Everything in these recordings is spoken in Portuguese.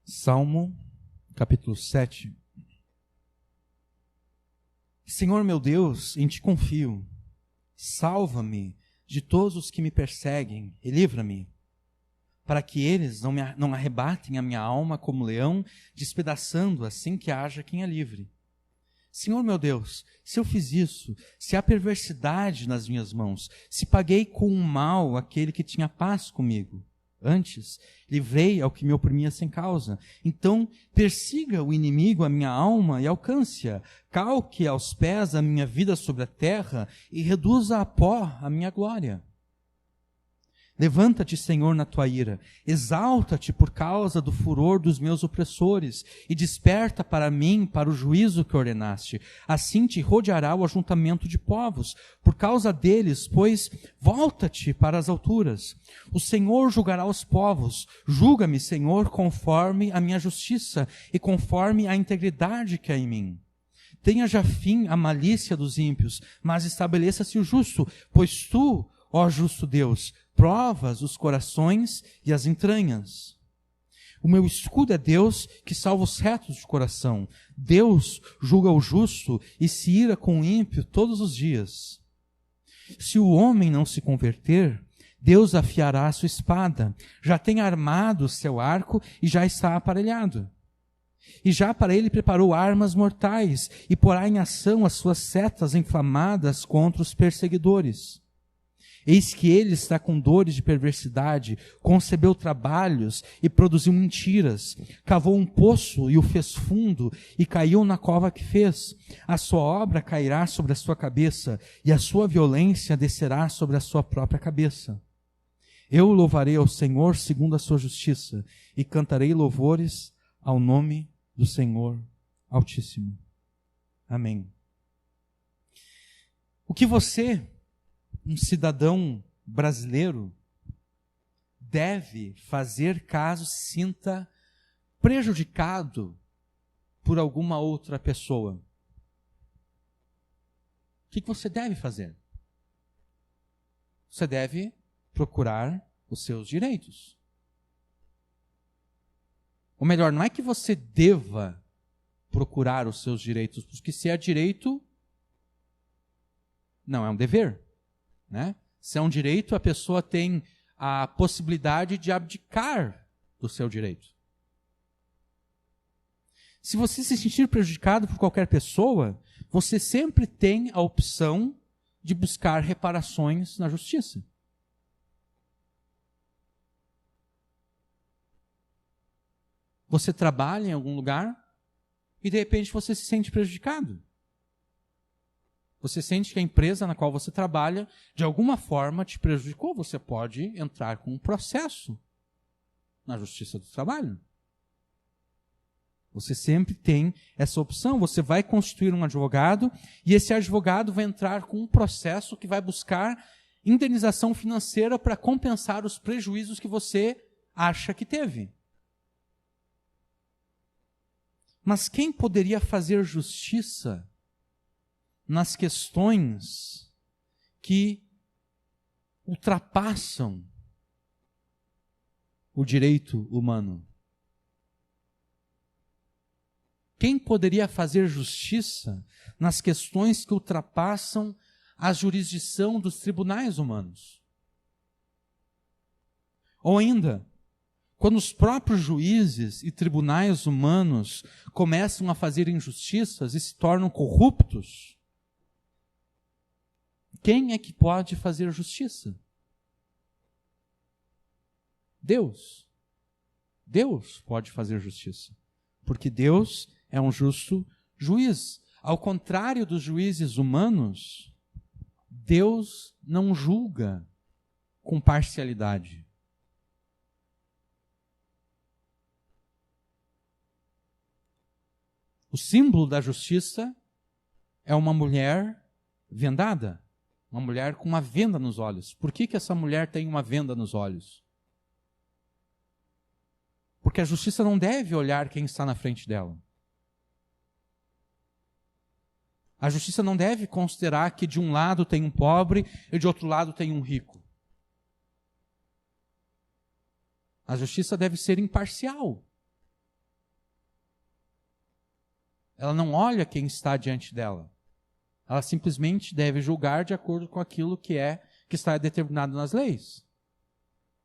Salmo, capítulo 7. Senhor meu Deus, em ti confio. Salva-me de todos os que me perseguem e livra-me, para que eles não arrebatem a minha alma como leão, despedaçando assim que haja quem a livre. Senhor meu Deus, se eu fiz isso, se há perversidade nas minhas mãos, se paguei com o mal aquele que tinha paz comigo, antes, livrei ao que me oprimia sem causa. Então, persiga o inimigo a minha alma e alcance-a. Calque aos pés a minha vida sobre a terra e reduza a pó a minha glória. Levanta-te, Senhor, na tua ira. Exalta-te por causa do furor dos meus opressores e desperta para mim, para o juízo que ordenaste. Assim te rodeará o ajuntamento de povos, por causa deles, pois volta-te para as alturas. O Senhor julgará os povos. Julga-me, Senhor, conforme a minha justiça e conforme a integridade que há em mim. Tenha já fim a malícia dos ímpios, mas estabeleça-se o justo, pois tu, ó justo Deus, provas os corações e as entranhas. O meu escudo é Deus, que salva os retos de coração. Deus julga o justo e se ira com o ímpio todos os dias. Se o homem não se converter, Deus afiará a sua espada. Já tem armado o seu arco e já está aparelhado. E já para ele preparou armas mortais e porá em ação as suas setas inflamadas contra os perseguidores. Eis que ele está com dores de perversidade, concebeu trabalhos e produziu mentiras, cavou um poço e o fez fundo e caiu na cova que fez. A sua obra cairá sobre a sua cabeça e a sua violência descerá sobre a sua própria cabeça. Eu louvarei ao Senhor segundo a sua justiça e cantarei louvores ao nome do Senhor Altíssimo. Amém. O que você, um cidadão brasileiro, deve fazer caso se sinta prejudicado por alguma outra pessoa? O que você deve fazer? Você deve procurar os seus direitos. Ou melhor, não é que você deva procurar os seus direitos, porque se é direito, não é um dever. Né? Se é um direito, a pessoa tem a possibilidade de abdicar do seu direito. Se você se sentir prejudicado por qualquer pessoa, você sempre tem a opção de buscar reparações na justiça. Você trabalha em algum lugar e de repente você se sente prejudicado. Você sente que a empresa na qual você trabalha, de alguma forma, te prejudicou. Você pode entrar com um processo na Justiça do Trabalho. Você sempre tem essa opção. Você vai constituir um advogado e esse advogado vai entrar com um processo que vai buscar indenização financeira para compensar os prejuízos que você acha que teve. Mas quem poderia fazer justiça nas questões que ultrapassam o direito humano? Quem poderia fazer justiça nas questões que ultrapassam a jurisdição dos tribunais humanos? Ou ainda, quando os próprios juízes e tribunais humanos começam a fazer injustiças e se tornam corruptos, quem é que pode fazer justiça? Deus. Deus pode fazer justiça. Porque Deus é um justo juiz. Ao contrário dos juízes humanos, Deus não julga com parcialidade. O símbolo da justiça é uma mulher vendada. Uma mulher com uma venda nos olhos. Por que essa mulher tem uma venda nos olhos? Porque a justiça não deve olhar quem está na frente dela. A justiça não deve considerar que de um lado tem um pobre e de outro lado tem um rico. A justiça deve ser imparcial. Ela não olha quem está diante dela. Ela simplesmente deve julgar de acordo com aquilo que está determinado nas leis.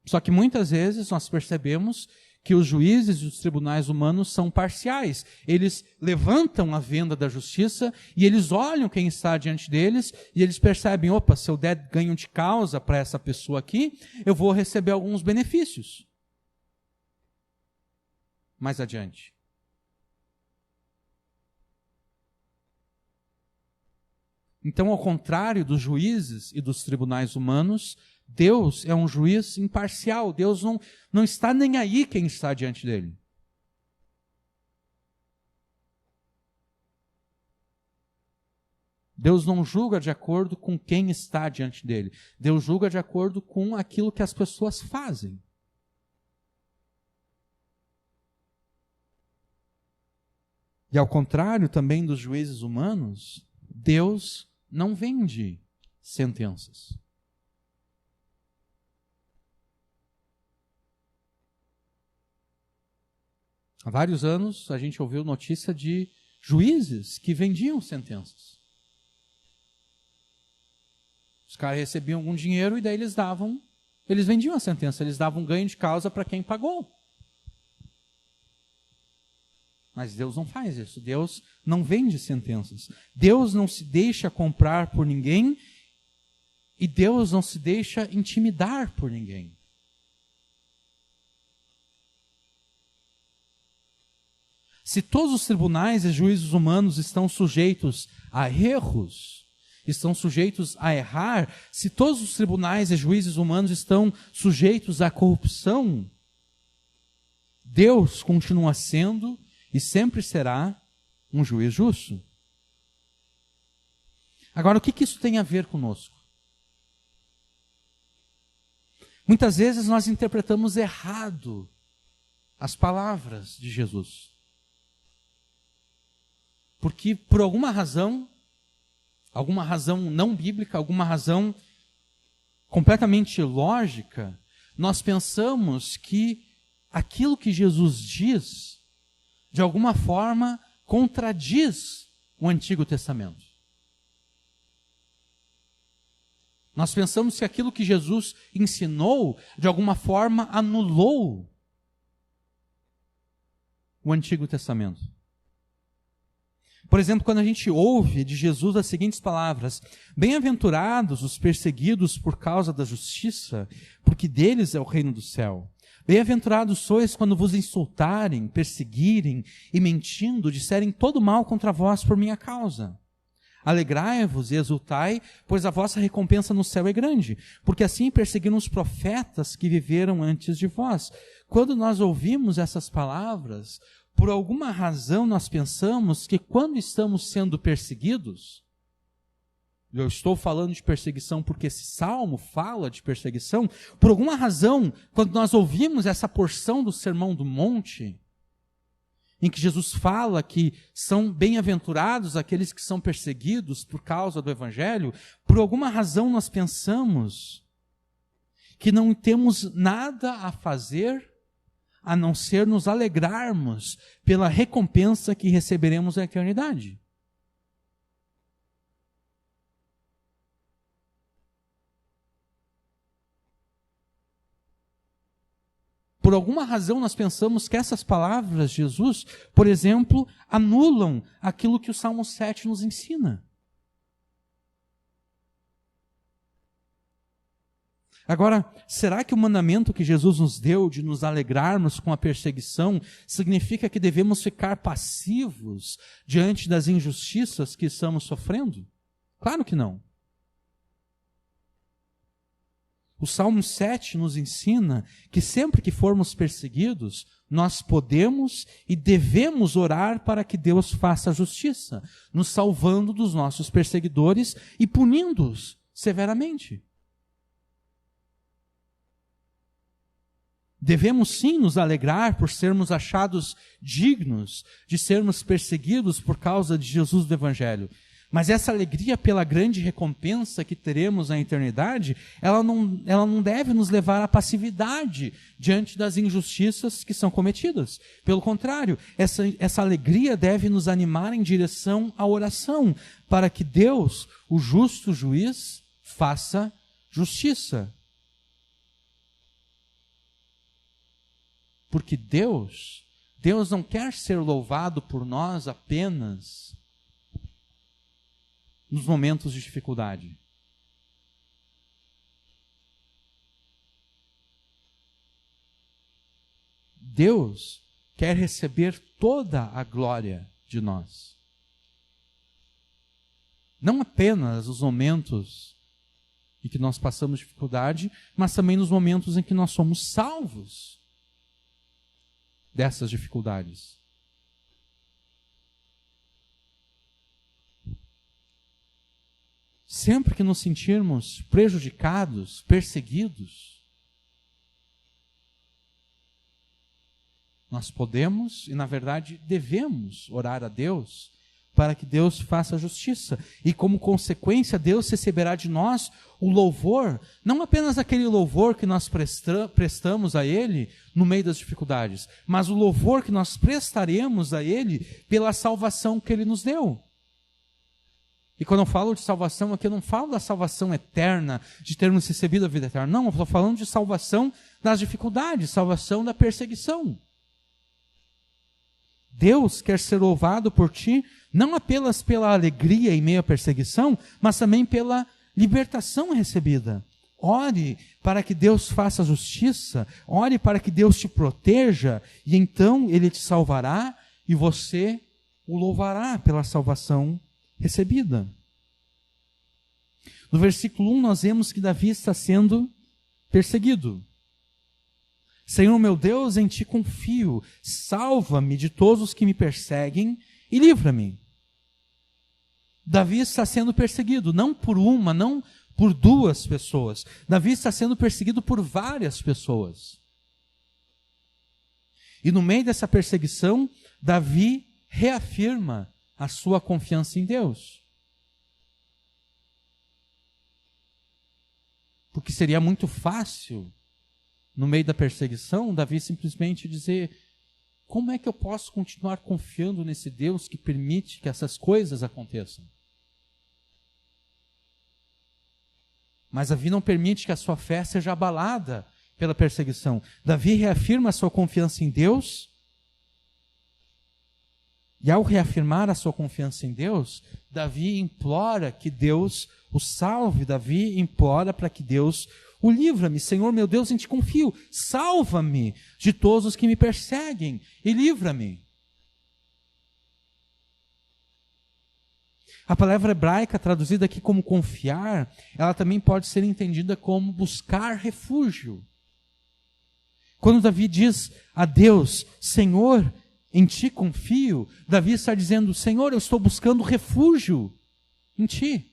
Só que muitas vezes nós percebemos que os juízes e os tribunais humanos são parciais. Eles levantam a venda da justiça e eles olham quem está diante deles e eles percebem, opa, se eu der ganho de causa para essa pessoa aqui, eu vou receber alguns benefícios. Mais adiante. Então, ao contrário dos juízes e dos tribunais humanos, Deus é um juiz imparcial. Deus não está nem aí quem está diante dele. Deus não julga de acordo com quem está diante dele. Deus julga de acordo com aquilo que as pessoas fazem. E ao contrário também dos juízes humanos, Deus não vende sentenças. Há vários anos a gente ouviu notícia de juízes que vendiam sentenças. Os caras recebiam algum dinheiro e daí eles vendiam a sentença, eles davam ganho de causa para quem pagou. Mas Deus não faz isso. Deus não vende sentenças. Deus não se deixa comprar por ninguém e Deus não se deixa intimidar por ninguém. Se todos os tribunais e juízos humanos estão sujeitos a erros, estão sujeitos a errar, se todos os tribunais e juízes humanos estão sujeitos à corrupção, Deus continua sendo e sempre será um juiz justo. Agora, o que isso tem a ver conosco? Muitas vezes nós interpretamos errado as palavras de Jesus. Porque por alguma razão não bíblica, alguma razão completamente ilógica, nós pensamos que aquilo que Jesus diz de alguma forma, contradiz o Antigo Testamento. Nós pensamos que aquilo que Jesus ensinou, de alguma forma, anulou o Antigo Testamento. Por exemplo, quando a gente ouve de Jesus as seguintes palavras: bem-aventurados os perseguidos por causa da justiça, porque deles é o reino do céu. Bem-aventurados sois quando vos insultarem, perseguirem e mentindo, disserem todo mal contra vós por minha causa. Alegrai-vos e exultai, pois a vossa recompensa no céu é grande, porque assim perseguiram os profetas que viveram antes de vós. Quando nós ouvimos essas palavras, por alguma razão nós pensamos que quando estamos sendo perseguidos, eu estou falando de perseguição porque esse salmo fala de perseguição. Por alguma razão, quando nós ouvimos essa porção do Sermão do Monte, em que Jesus fala que são bem-aventurados aqueles que são perseguidos por causa do Evangelho, por alguma razão nós pensamos que não temos nada a fazer a não ser nos alegrarmos pela recompensa que receberemos na eternidade. Por alguma razão nós pensamos que essas palavras de Jesus, por exemplo, anulam aquilo que o Salmo 7 nos ensina. Agora, será que o mandamento que Jesus nos deu de nos alegrarmos com a perseguição significa que devemos ficar passivos diante das injustiças que estamos sofrendo? Claro que não. O Salmo 7 nos ensina que sempre que formos perseguidos, nós podemos e devemos orar para que Deus faça justiça, nos salvando dos nossos perseguidores e punindo-os severamente. Devemos sim nos alegrar por sermos achados dignos de sermos perseguidos por causa de Jesus do Evangelho. Mas essa alegria pela grande recompensa que teremos na eternidade, ela não deve nos levar à passividade diante das injustiças que são cometidas. Pelo contrário, essa alegria deve nos animar em direção à oração, para que Deus, o justo juiz, faça justiça. Porque Deus não quer ser louvado por nós apenas nos momentos de dificuldade. Deus quer receber toda a glória de nós. Não apenas os momentos em que nós passamos dificuldade, mas também nos momentos em que nós somos salvos dessas dificuldades. Sempre que nos sentirmos prejudicados, perseguidos, nós podemos e, na verdade, devemos orar a Deus para que Deus faça justiça. E, como consequência, Deus receberá de nós o louvor, não apenas aquele louvor que nós prestamos a Ele no meio das dificuldades, mas o louvor que nós prestaremos a Ele pela salvação que Ele nos deu. E quando eu falo de salvação aqui, eu não falo da salvação eterna, de termos recebido a vida eterna. Não, eu estou falando de salvação das dificuldades, salvação da perseguição. Deus quer ser louvado por ti, não apenas pela alegria em meio à perseguição, mas também pela libertação recebida. Ore para que Deus faça justiça, ore para que Deus te proteja, e então Ele te salvará e você o louvará pela salvação recebida. No versículo 1 nós vemos que Davi está sendo perseguido. Senhor meu Deus, em ti confio, salva-me de todos os que me perseguem e livra-me. Davi está sendo perseguido, não por uma, não por duas pessoas. Davi está sendo perseguido por várias pessoas. E no meio dessa perseguição, Davi reafirma a sua confiança em Deus. Porque seria muito fácil, no meio da perseguição, Davi simplesmente dizer: como é que eu posso continuar confiando nesse Deus que permite que essas coisas aconteçam? Mas Davi não permite que a sua fé seja abalada pela perseguição. Davi reafirma a sua confiança em Deus. E ao reafirmar a sua confiança em Deus, Davi implora que Deus o salve. Davi implora para que Deus o livra-me. Senhor meu Deus, em ti confio. Salva-me de todos os que me perseguem e livra-me. A palavra hebraica traduzida aqui como confiar, ela também pode ser entendida como buscar refúgio. Quando Davi diz a Deus: Senhor, em ti confio, Davi está dizendo: Senhor, eu estou buscando refúgio em ti.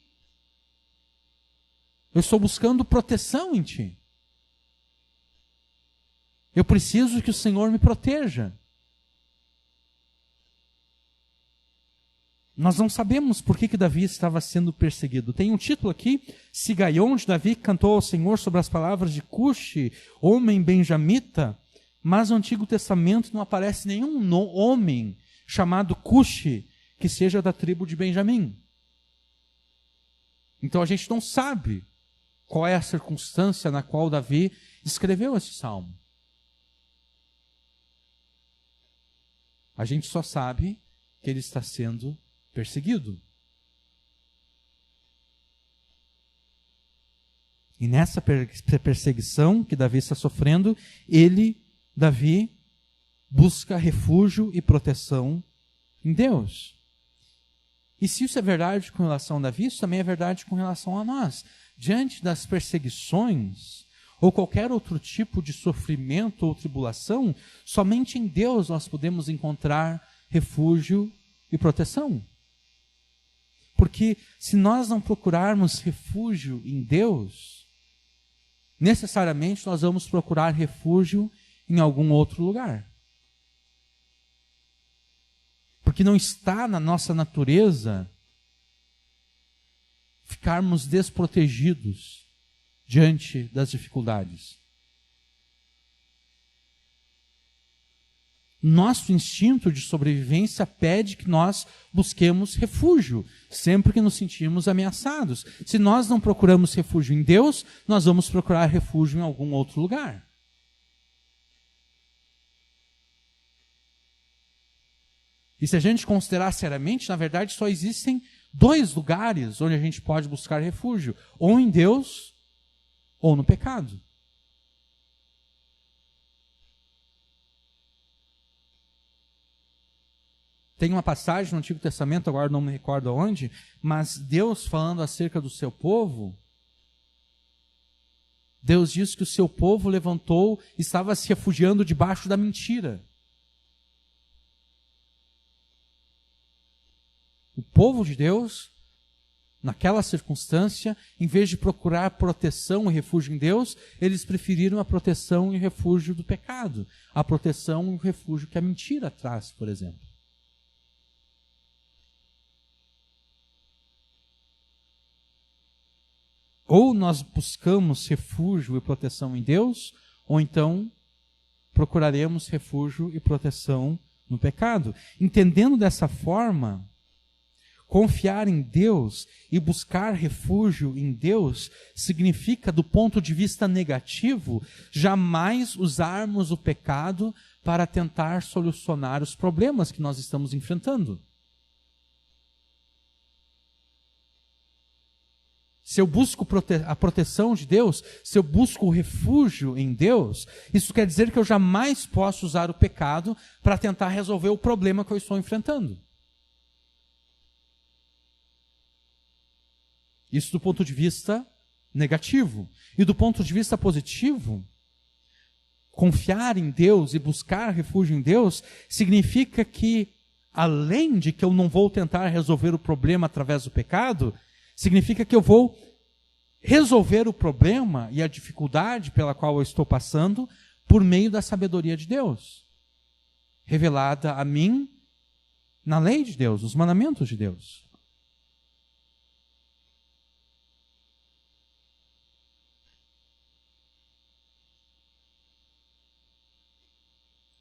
Eu estou buscando proteção em ti. Eu preciso que o Senhor me proteja. Nós não sabemos por que Davi estava sendo perseguido. Tem um título aqui: Sigaion, de Davi, cantou ao Senhor sobre as palavras de Cushi, homem benjamita. Mas no Antigo Testamento não aparece nenhum homem chamado Cushi que seja da tribo de Benjamim. Então a gente não sabe qual é a circunstância na qual Davi escreveu esse salmo. A gente só sabe que ele está sendo perseguido. E nessa perseguição que Davi está sofrendo, Davi busca refúgio e proteção em Deus. E se isso é verdade com relação a Davi, isso também é verdade com relação a nós. Diante das perseguições, ou qualquer outro tipo de sofrimento ou tribulação, somente em Deus nós podemos encontrar refúgio e proteção. Porque se nós não procurarmos refúgio em Deus, necessariamente nós vamos procurar refúgio em algum outro lugar. Porque não está na nossa natureza ficarmos desprotegidos diante das dificuldades. Nosso instinto de sobrevivência pede que nós busquemos refúgio, sempre que nos sentimos ameaçados. Se nós não procuramos refúgio em Deus, nós vamos procurar refúgio em algum outro lugar. E se a gente considerar seriamente, na verdade só existem 2 lugares onde a gente pode buscar refúgio: ou em Deus, ou no pecado. Tem uma passagem no Antigo Testamento, agora não me recordo onde, mas Deus falando acerca do seu povo, Deus diz que o seu povo levantou e estava se refugiando debaixo da mentira. O povo de Deus, naquela circunstância, em vez de procurar proteção e refúgio em Deus, eles preferiram a proteção e refúgio do pecado, a proteção e o refúgio que a mentira traz, por exemplo. Ou nós buscamos refúgio e proteção em Deus, ou então procuraremos refúgio e proteção no pecado. Entendendo dessa forma, confiar em Deus e buscar refúgio em Deus significa, do ponto de vista negativo, jamais usarmos o pecado para tentar solucionar os problemas que nós estamos enfrentando. Se eu busco a proteção de Deus, se eu busco o refúgio em Deus, isso quer dizer que eu jamais posso usar o pecado para tentar resolver o problema que eu estou enfrentando. Isso do ponto de vista negativo. E do ponto de vista positivo, confiar em Deus e buscar refúgio em Deus significa que, além de que eu não vou tentar resolver o problema através do pecado, significa que eu vou resolver o problema e a dificuldade pela qual eu estou passando por meio da sabedoria de Deus, revelada a mim na lei de Deus, nos mandamentos de Deus.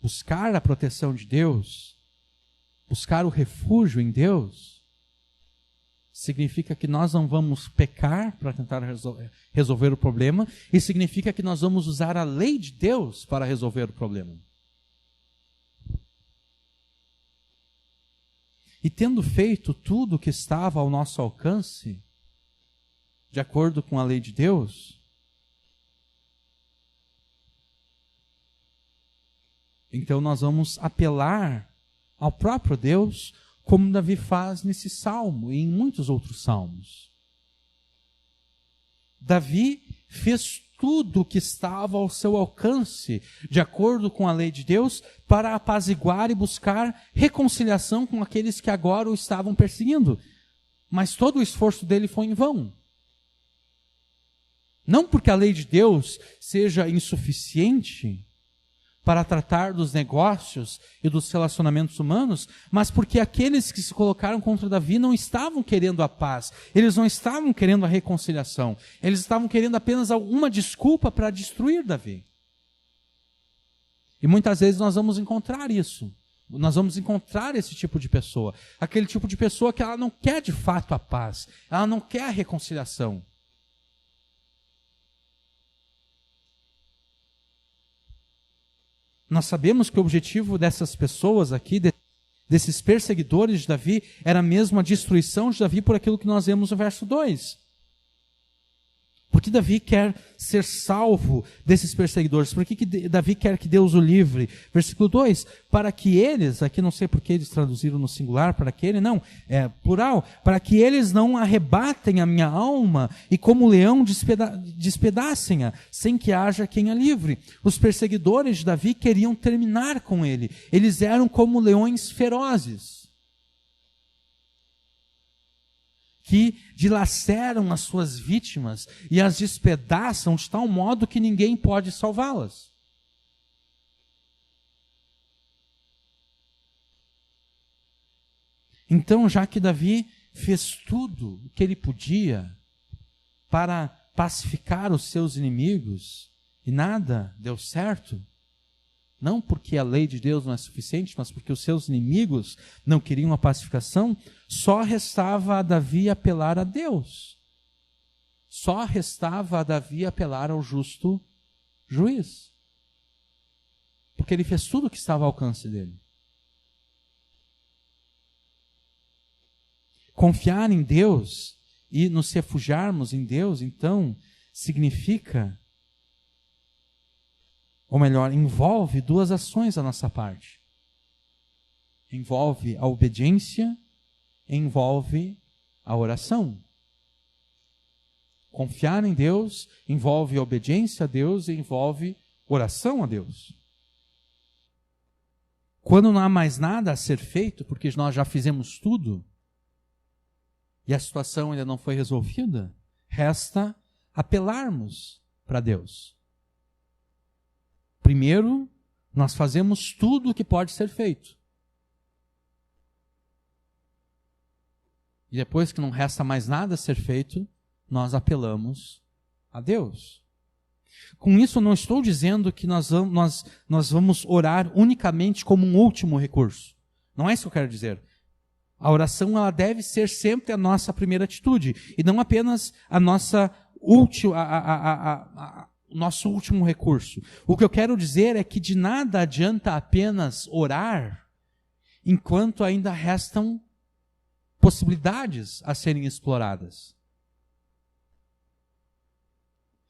Buscar a proteção de Deus, buscar o refúgio em Deus, significa que nós não vamos pecar para tentar resolver o problema, e significa que nós vamos usar a lei de Deus para resolver o problema. E tendo feito tudo o que estava ao nosso alcance, de acordo com a lei de Deus, então nós vamos apelar ao próprio Deus, como Davi faz nesse salmo e em muitos outros salmos. Davi fez tudo o que estava ao seu alcance, de acordo com a lei de Deus, para apaziguar e buscar reconciliação com aqueles que agora o estavam perseguindo. Mas todo o esforço dele foi em vão. Não porque a lei de Deus seja insuficiente para tratar dos negócios e dos relacionamentos humanos, mas porque aqueles que se colocaram contra Davi não estavam querendo a paz, eles não estavam querendo a reconciliação, eles estavam querendo apenas alguma desculpa para destruir Davi. E muitas vezes nós vamos encontrar isso, nós vamos encontrar esse tipo de pessoa, aquele tipo de pessoa que ela não quer de fato a paz, ela não quer a reconciliação. Nós sabemos que o objetivo dessas pessoas aqui, desses perseguidores de Davi, era mesmo a destruição de Davi por aquilo que nós vemos no verso 2. Porque Davi quer ser salvo desses perseguidores? Por que Davi quer que Deus o livre? Versículo 2, para que eles, aqui não sei por que eles traduziram no singular, para que ele, não, é plural, para que eles não arrebatem a minha alma e como leão despedacem-a, sem que haja quem a livre. Os perseguidores de Davi queriam terminar com ele, eles eram como leões ferozes, que dilaceram as suas vítimas e as despedaçam de tal modo que ninguém pode salvá-las. Então, já que Davi fez tudo o que ele podia para pacificar os seus inimigos e nada deu certo, não porque a lei de Deus não é suficiente, mas porque os seus inimigos não queriam a pacificação, só restava a Davi apelar a Deus. Só restava a Davi apelar ao justo juiz. Porque ele fez tudo o que estava ao alcance dele. Confiar em Deus e nos refugiarmos em Deus, então, significa, ou melhor, envolve duas ações da nossa parte. Envolve a obediência, envolve a oração. Confiar em Deus envolve obediência a Deus e envolve oração a Deus. Quando não há mais nada a ser feito, porque nós já fizemos tudo, e a situação ainda não foi resolvida, resta apelarmos para Deus. Primeiro, nós fazemos tudo o que pode ser feito. E depois que não resta mais nada a ser feito, nós apelamos a Deus. Com isso, eu não estou dizendo que nós vamos orar unicamente como um último recurso. Não é isso que eu quero dizer. A oração ela deve ser sempre a nossa primeira atitude, e não apenas a nossa o nosso último recurso. O que eu quero dizer é que de nada adianta apenas orar, enquanto ainda restam possibilidades a serem exploradas.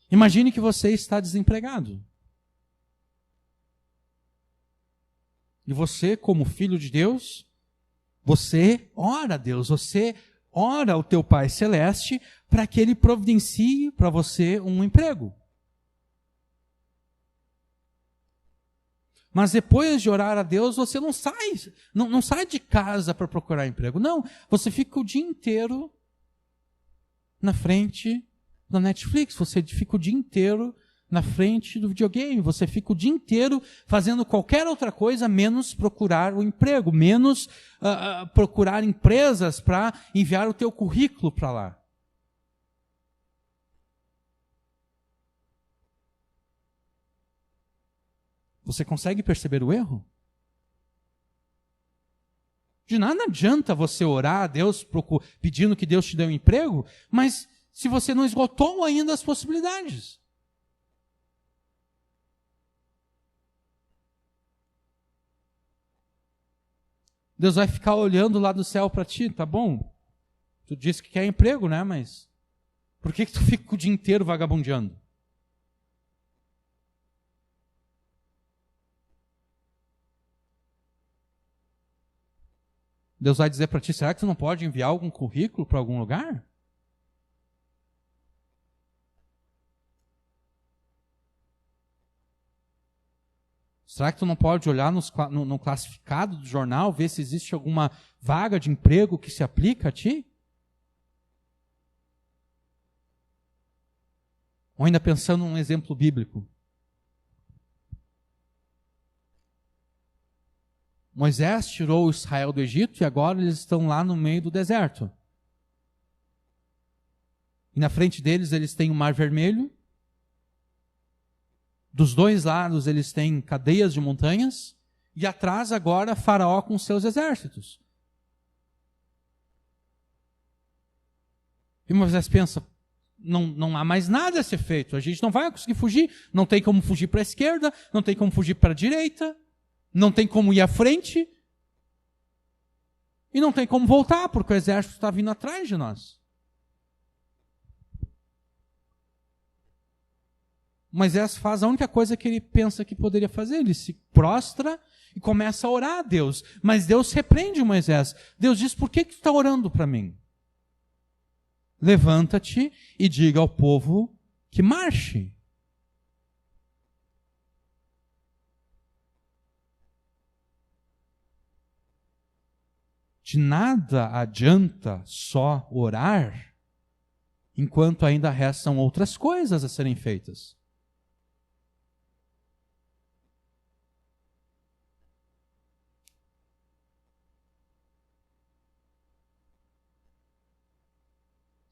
Imagine que você está desempregado. E você, como filho de Deus, você ora a Deus, você ora ao teu Pai Celeste para que Ele providencie para você um emprego. Mas depois de orar a Deus, você não sai de casa para procurar emprego. Não, você fica o dia inteiro na frente da Netflix, você fica o dia inteiro na frente do videogame, você fica o dia inteiro fazendo qualquer outra coisa, menos procurar o emprego, menos procurar empresas para enviar o teu currículo para lá. Você consegue perceber o erro? De nada adianta você orar a Deus pedindo que Deus te dê um emprego, mas se você não esgotou ainda as possibilidades. Deus vai ficar olhando lá do céu para ti, tá bom? Tu disse que quer emprego, né? Mas por que tu fica o dia inteiro vagabundeando? Deus vai dizer para ti, será que tu não pode enviar algum currículo para algum lugar? Será que tu não pode olhar no classificado do jornal, ver se existe alguma vaga de emprego que se aplica a ti? Ou ainda pensando num exemplo bíblico. Moisés tirou Israel do Egito e agora eles estão lá no meio do deserto. E na frente deles eles têm o Mar Vermelho. Dos dois lados eles têm cadeias de montanhas. E atrás agora Faraó com seus exércitos. E Moisés pensa, não há mais nada a ser feito. A gente não vai conseguir fugir. Não tem como fugir para a esquerda, não tem como fugir para a direita. Não tem como ir à frente. E não tem como voltar, porque o exército está vindo atrás de nós. Moisés faz a única coisa que ele pensa que poderia fazer. Ele se prostra e começa a orar a Deus. Mas Deus repreende Moisés. Deus diz, por que tu está orando para mim? Levanta-te e diga ao povo que marche. De nada adianta só orar, enquanto ainda restam outras coisas a serem feitas.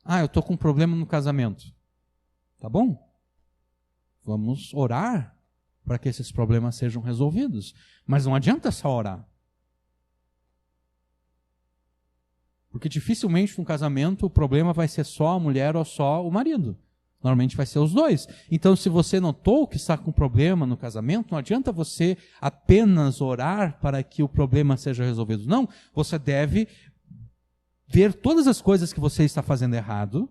Eu estou com um problema no casamento. Tá bom? Vamos orar para que esses problemas sejam resolvidos. Mas não adianta só orar. Porque dificilmente no casamento o problema vai ser só a mulher ou só o marido. Normalmente vai ser os dois. Então, se você notou que está com problema no casamento, não adianta você apenas orar para que o problema seja resolvido. Não, você deve ver todas as coisas que você está fazendo errado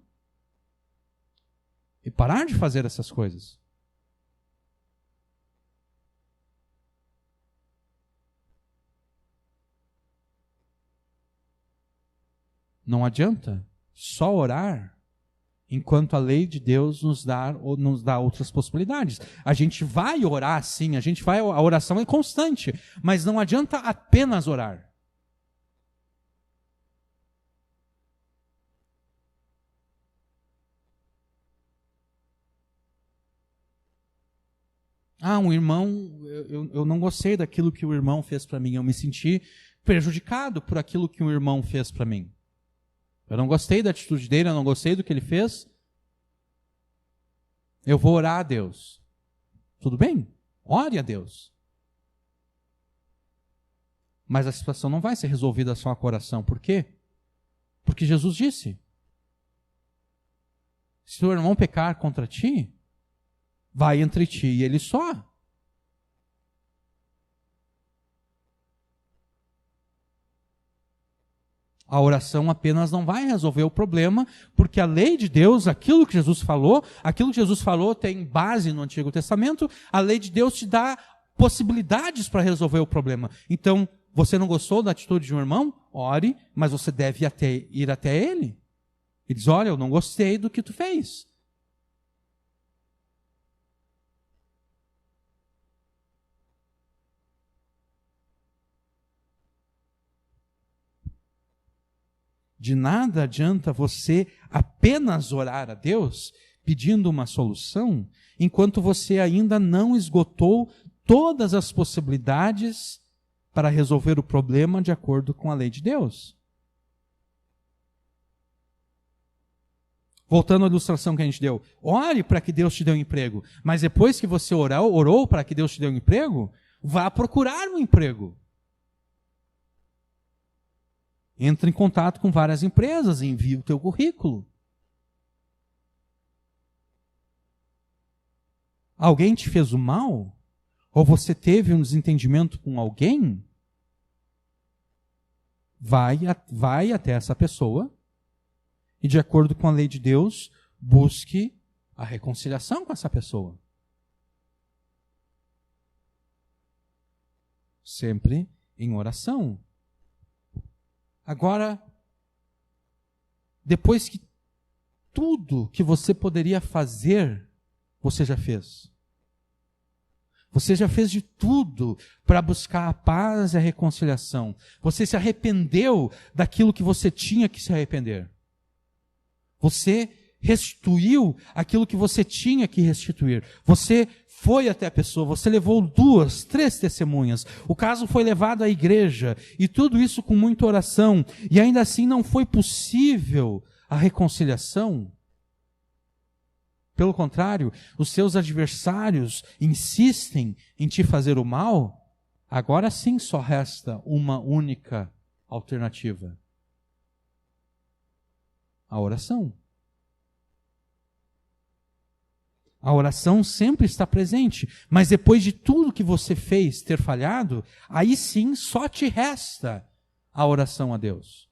e parar de fazer essas coisas. Não adianta só orar enquanto a lei de Deus nos dá outras possibilidades. A gente vai orar sim, a oração é constante, mas não adianta apenas orar. Um irmão, eu não gostei daquilo que o irmão fez para mim, eu me senti prejudicado por aquilo que o irmão fez para mim. Eu não gostei da atitude dele, eu não gostei do que ele fez. Eu vou orar a Deus. Tudo bem? Ore a Deus. Mas a situação não vai ser resolvida só com a oração. Por quê? Porque Jesus disse: se teu irmão pecar contra ti, vai entre ti e ele só. A oração apenas não vai resolver o problema, porque a lei de Deus, aquilo que Jesus falou tem base no Antigo Testamento, a lei de Deus te dá possibilidades para resolver o problema. Então, você não gostou da atitude de um irmão? Ore, mas você deve ir até ele. E diz: olha, eu não gostei do que tu fez. De nada adianta você apenas orar a Deus pedindo uma solução, enquanto você ainda não esgotou todas as possibilidades para resolver o problema de acordo com a lei de Deus. Voltando à ilustração que a gente deu, ore para que Deus te dê um emprego, mas depois que você orou para que Deus te dê um emprego, vá procurar um emprego. Entra em contato com várias empresas e envia o teu currículo. Alguém te fez o mal? Ou você teve um desentendimento com alguém? Vai até essa pessoa e, de acordo com a lei de Deus, busque a reconciliação com essa pessoa. Sempre em oração. Agora, depois que tudo que você poderia fazer, você já fez. Você já fez de tudo para buscar a paz e a reconciliação. Você se arrependeu daquilo que você tinha que se arrepender. Você restituiu aquilo que você tinha que restituir. Você foi até a pessoa, você levou 2, 3 testemunhas. O caso foi levado à igreja, e tudo isso com muita oração, e ainda assim não foi possível a reconciliação. Pelo contrário, os seus adversários insistem em te fazer o mal. Agora sim só resta uma única alternativa: a oração. A oração sempre está presente, mas depois de tudo que você fez ter falhado, aí sim só te resta a oração a Deus.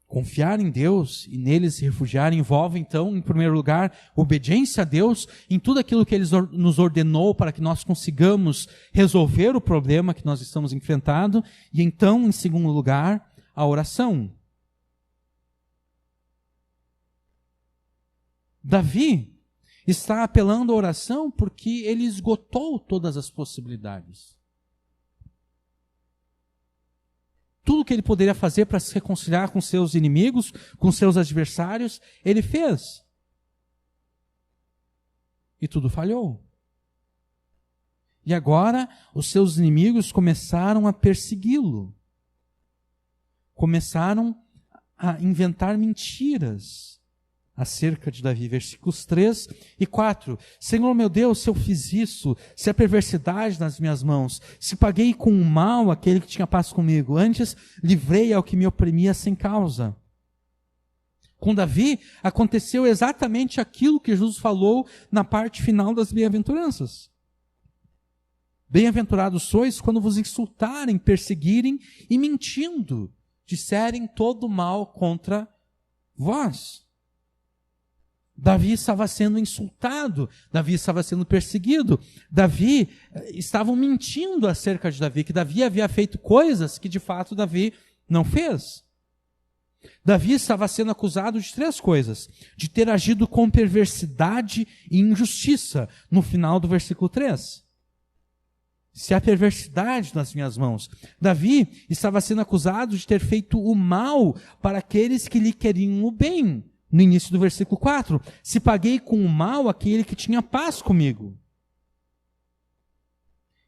Confiar em Deus e nele se refugiar envolve, então, em primeiro lugar, obediência a Deus em tudo aquilo que Ele nos ordenou para que nós consigamos resolver o problema que nós estamos enfrentando, e então, em segundo lugar, a oração. Davi está apelando à oração porque ele esgotou todas as possibilidades. Tudo que ele poderia fazer para se reconciliar com seus inimigos, com seus adversários, ele fez. E tudo falhou. E agora os seus inimigos começaram a persegui-lo. Começaram a inventar mentiras acerca de Davi. Versículos 3 e 4. Senhor meu Deus, se eu fiz isso, se há perversidade nas minhas mãos, se paguei com o mal aquele que tinha paz comigo, antes livrei ao que me oprimia sem causa. Com Davi aconteceu exatamente aquilo que Jesus falou na parte final das bem-aventuranças. Bem-aventurados sois quando vos insultarem, perseguirem e mentindo, disserem todo mal contra vós. Davi estava sendo insultado, Davi estava sendo perseguido, estavam mentindo acerca de Davi, que Davi havia feito coisas que de fato Davi não fez. Davi estava sendo acusado de 3 coisas: de ter agido com perversidade e injustiça, no final do versículo 3. Se há perversidade nas minhas mãos. Davi estava sendo acusado de ter feito o mal para aqueles que lhe queriam o bem, no início do versículo 4. Se paguei com o mal aquele que tinha paz comigo.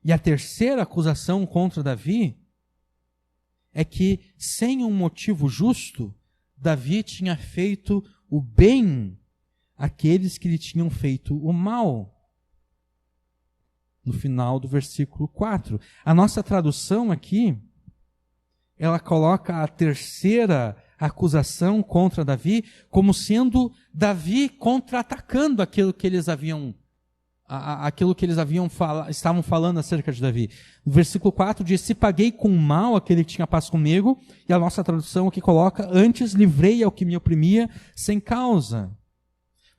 E a terceira acusação contra Davi é que, sem um motivo justo, Davi tinha feito o bem àqueles que lhe tinham feito o mal. No final do versículo 4. A nossa tradução aqui, ela coloca a terceira acusação contra Davi como sendo Davi contra-atacando aquilo que eles estavam falando acerca de Davi. No versículo 4 diz: se paguei com o mal aquele que tinha paz comigo, e a nossa tradução aqui coloca: antes livrei ao que me oprimia sem causa.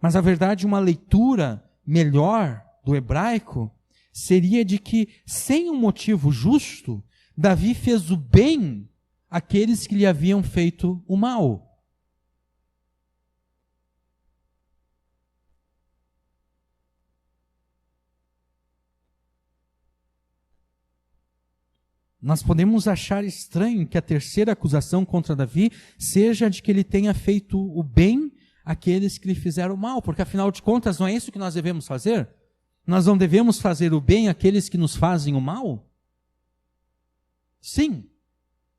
Mas a verdade, uma leitura melhor do hebraico seria de que, sem um motivo justo, Davi fez o bem àqueles que lhe haviam feito o mal. Nós podemos achar estranho que a terceira acusação contra Davi seja de que ele tenha feito o bem àqueles que lhe fizeram o mal, porque afinal de contas não é isso que nós devemos fazer? Nós não devemos fazer o bem àqueles que nos fazem o mal? Sim,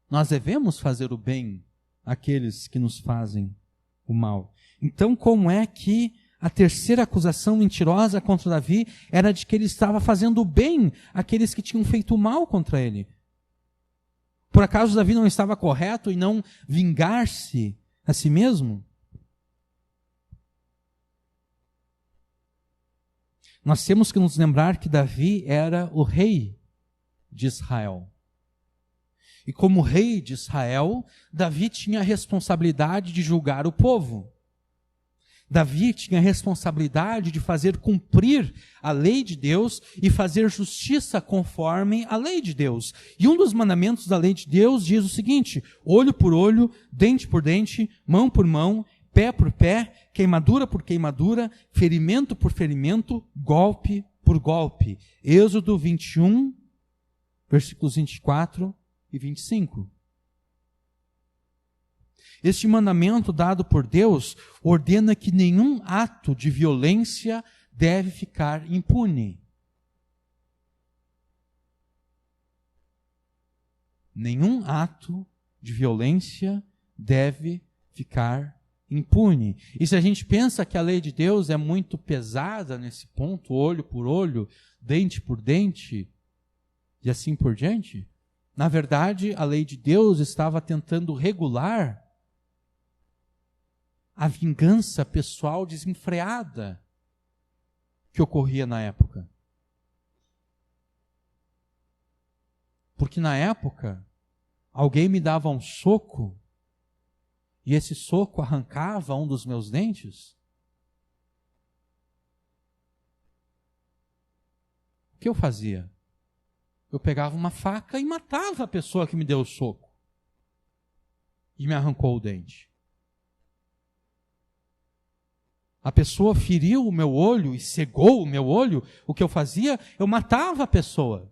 nós devemos fazer o bem àqueles que nos fazem o mal. Então, como é que a terceira acusação mentirosa contra Davi era de que ele estava fazendo o bem àqueles que tinham feito o mal contra ele? Por acaso Davi não estava correto em não vingar-se a si mesmo? Nós temos que nos lembrar que Davi era o rei de Israel. E como rei de Israel, Davi tinha a responsabilidade de julgar o povo. Davi tinha a responsabilidade de fazer cumprir a lei de Deus e fazer justiça conforme a lei de Deus. E um dos mandamentos da lei de Deus diz o seguinte: olho por olho, dente por dente, mão por mão, pé por pé, queimadura por queimadura, ferimento por ferimento, golpe por golpe. Êxodo 21, versículos 24 e 25. Este mandamento dado por Deus ordena que nenhum ato de violência deve ficar impune. Nenhum ato de violência deve ficar impune. E se a gente pensa que a lei de Deus é muito pesada nesse ponto, olho por olho, dente por dente, e assim por diante, na verdade, a lei de Deus estava tentando regular a vingança pessoal desenfreada que ocorria na época. Porque na época, alguém me dava um soco e esse soco arrancava um dos meus dentes. O que eu fazia? Eu pegava uma faca e matava a pessoa que me deu o soco e me arrancou o dente. A pessoa feriu o meu olho e cegou o meu olho, o que eu fazia? Eu matava a pessoa.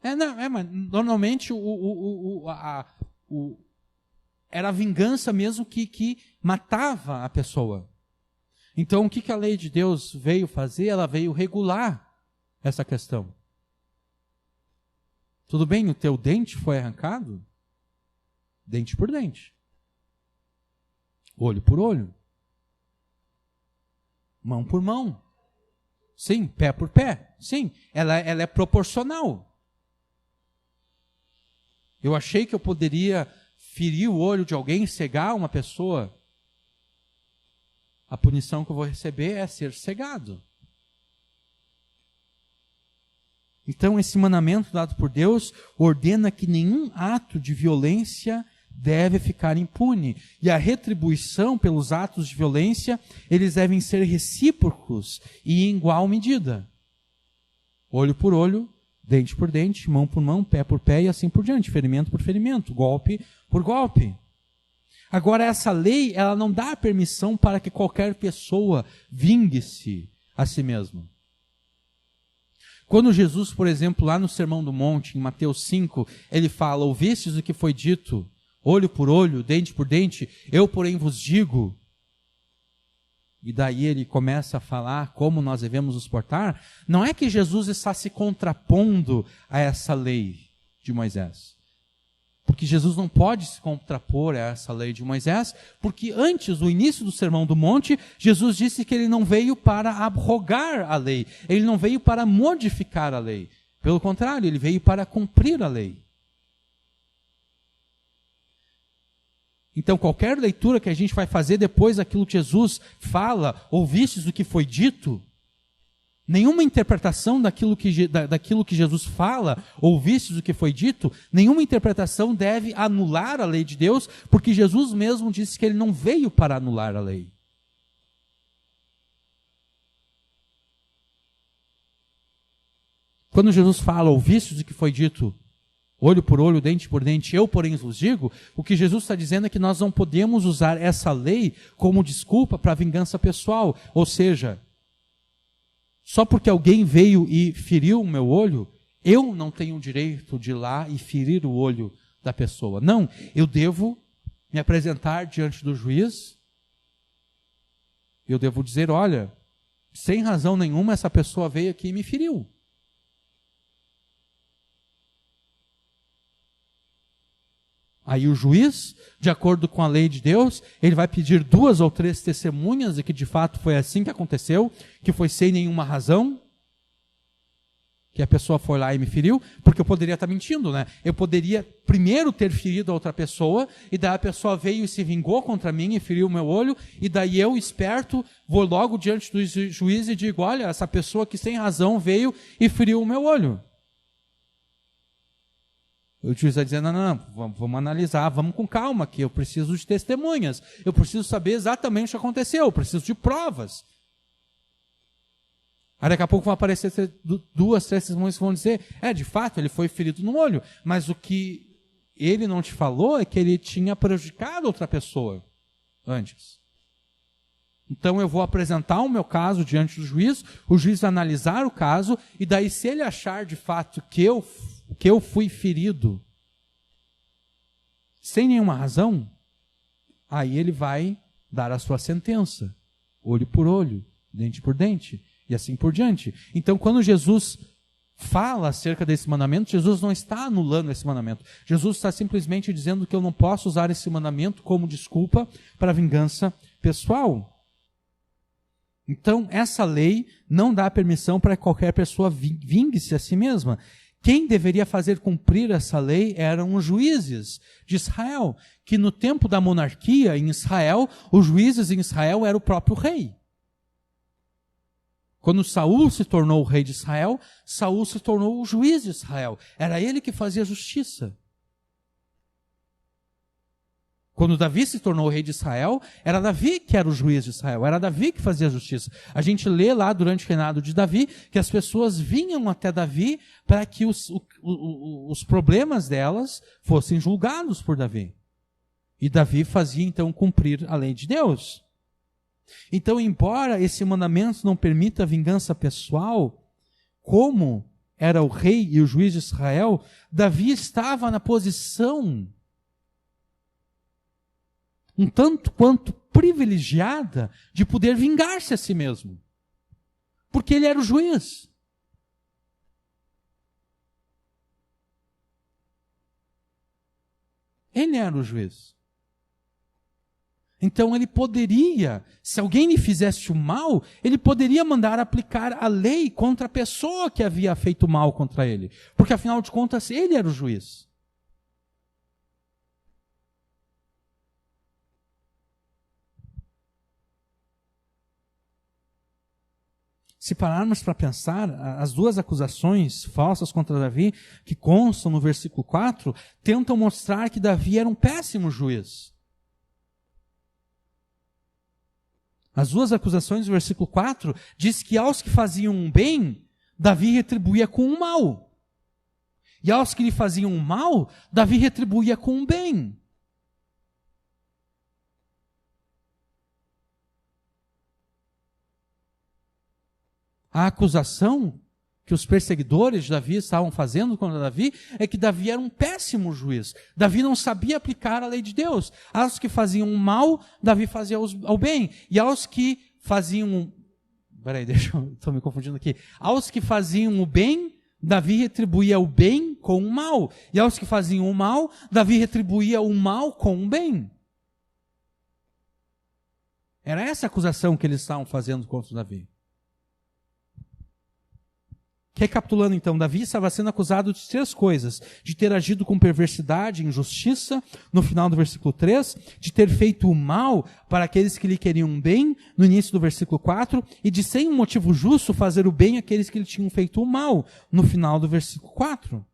Mas normalmente era a vingança mesmo que matava a pessoa. Então, o que a lei de Deus veio fazer? Ela veio regular essa questão. Tudo bem, o teu dente foi arrancado? Dente por dente. Olho por olho. Mão por mão. Sim, pé por pé. Sim, ela é proporcional. Eu achei que eu poderia ferir o olho de alguém, cegar uma pessoa. A punição que eu vou receber é ser cegado. Então, esse mandamento dado por Deus ordena que nenhum ato de violência deve ficar impune. E a retribuição pelos atos de violência, eles devem ser recíprocos e em igual medida. Olho por olho, dente por dente, mão por mão, pé por pé e assim por diante. Ferimento por ferimento, golpe por golpe. Agora, essa lei, ela não dá permissão para que qualquer pessoa vingue-se a si mesma. Quando Jesus, por exemplo, lá no Sermão do Monte, em Mateus 5, ele fala, ouvistes o que foi dito, olho por olho, dente por dente, eu, porém, vos digo. E daí ele começa a falar como nós devemos nos portar. Não é que Jesus está se contrapondo a essa lei de Moisés. Porque Jesus não pode se contrapor a essa lei de Moisés, porque antes, no início do Sermão do Monte, Jesus disse que ele não veio para abrogar a lei, ele não veio para modificar a lei. Pelo contrário, ele veio para cumprir a lei. Então, qualquer leitura que a gente vai fazer depois daquilo que Jesus fala, ouvistes o que foi dito, nenhuma interpretação daquilo que Jesus fala, ouvistes o que foi dito, nenhuma interpretação deve anular a lei de Deus, porque Jesus mesmo disse que ele não veio para anular a lei. Quando Jesus fala, ouvistes o que foi dito, olho por olho, dente por dente, eu, porém, vos digo, o que Jesus está dizendo é que nós não podemos usar essa lei como desculpa para a vingança pessoal, ou seja, só porque alguém veio e feriu o meu olho, eu não tenho o direito de ir lá e ferir o olho da pessoa. Não, eu devo me apresentar diante do juiz, eu devo dizer, olha, sem razão nenhuma essa pessoa veio aqui e me feriu. Aí o juiz, de acordo com a lei de Deus, ele vai pedir 2 ou 3 testemunhas de que de fato foi assim que aconteceu, que foi sem nenhuma razão, que a pessoa foi lá e me feriu, porque eu poderia estar mentindo, né? Eu poderia primeiro ter ferido a outra pessoa, e daí a pessoa veio e se vingou contra mim e feriu o meu olho, e daí eu, esperto, vou logo diante do juiz e digo, olha, essa pessoa que sem razão veio e feriu o meu olho. O juiz vai dizer, não, vamos analisar, vamos com calma aqui, eu preciso de testemunhas, eu preciso saber exatamente o que aconteceu, eu preciso de provas. Aí daqui a pouco vão aparecer 2, 3 testemunhas que vão dizer, de fato, ele foi ferido no olho, mas o que ele não te falou é que ele tinha prejudicado outra pessoa antes. Então eu vou apresentar o meu caso diante do juiz, o juiz vai analisar o caso, e daí se ele achar de fato que eu fui ferido sem nenhuma razão, aí ele vai dar a sua sentença, olho por olho, dente por dente, e assim por diante. Então, quando Jesus fala acerca desse mandamento, Jesus não está anulando esse mandamento. Jesus está simplesmente dizendo que eu não posso usar esse mandamento como desculpa para vingança pessoal. Então, essa lei não dá permissão para que qualquer pessoa vingue-se a si mesma. Quem deveria fazer cumprir essa lei eram os juízes de Israel, que no tempo da monarquia em Israel, os juízes em Israel eram o próprio rei. Quando Saul se tornou o rei de Israel, Saul se tornou o juiz de Israel. Era ele que fazia justiça. Quando Davi se tornou o rei de Israel, era Davi que era o juiz de Israel, era Davi que fazia justiça. A gente lê lá durante o reinado de Davi que as pessoas vinham até Davi para que os problemas delas fossem julgados por Davi. E Davi fazia então cumprir a lei de Deus. Então, embora esse mandamento não permita a vingança pessoal, como era o rei e o juiz de Israel, Davi estava na posição um tanto quanto privilegiada de poder vingar-se a si mesmo. Porque ele era o juiz. Ele era o juiz. Então ele poderia, se alguém lhe fizesse o mal, ele poderia mandar aplicar a lei contra a pessoa que havia feito mal contra ele. Porque afinal de contas, ele era o juiz. Se pararmos para pensar, as duas acusações falsas contra Davi, que constam no versículo 4, tentam mostrar que Davi era um péssimo juiz. As duas acusações do versículo 4 diz que aos que faziam um bem, Davi retribuía com um mal. E aos que lhe faziam um mal, Davi retribuía com um bem. A acusação que os perseguidores de Davi estavam fazendo contra Davi é que Davi era um péssimo juiz. Davi não sabia aplicar a lei de Deus. Aos que faziam o mal, Davi fazia o bem. E aos que faziam... estou me confundindo aqui. Aos que faziam o bem, Davi retribuía o bem com o mal. E aos que faziam o mal, Davi retribuía o mal com o bem. Era essa a acusação que eles estavam fazendo contra Davi. Recapitulando então, Davi estava sendo acusado de 3 coisas: de ter agido com perversidade e injustiça, no final do versículo 3, de ter feito o mal para aqueles que lhe queriam bem, no início do versículo 4, e de sem um motivo justo fazer o bem àqueles que lhe tinham feito o mal, no final do versículo 4.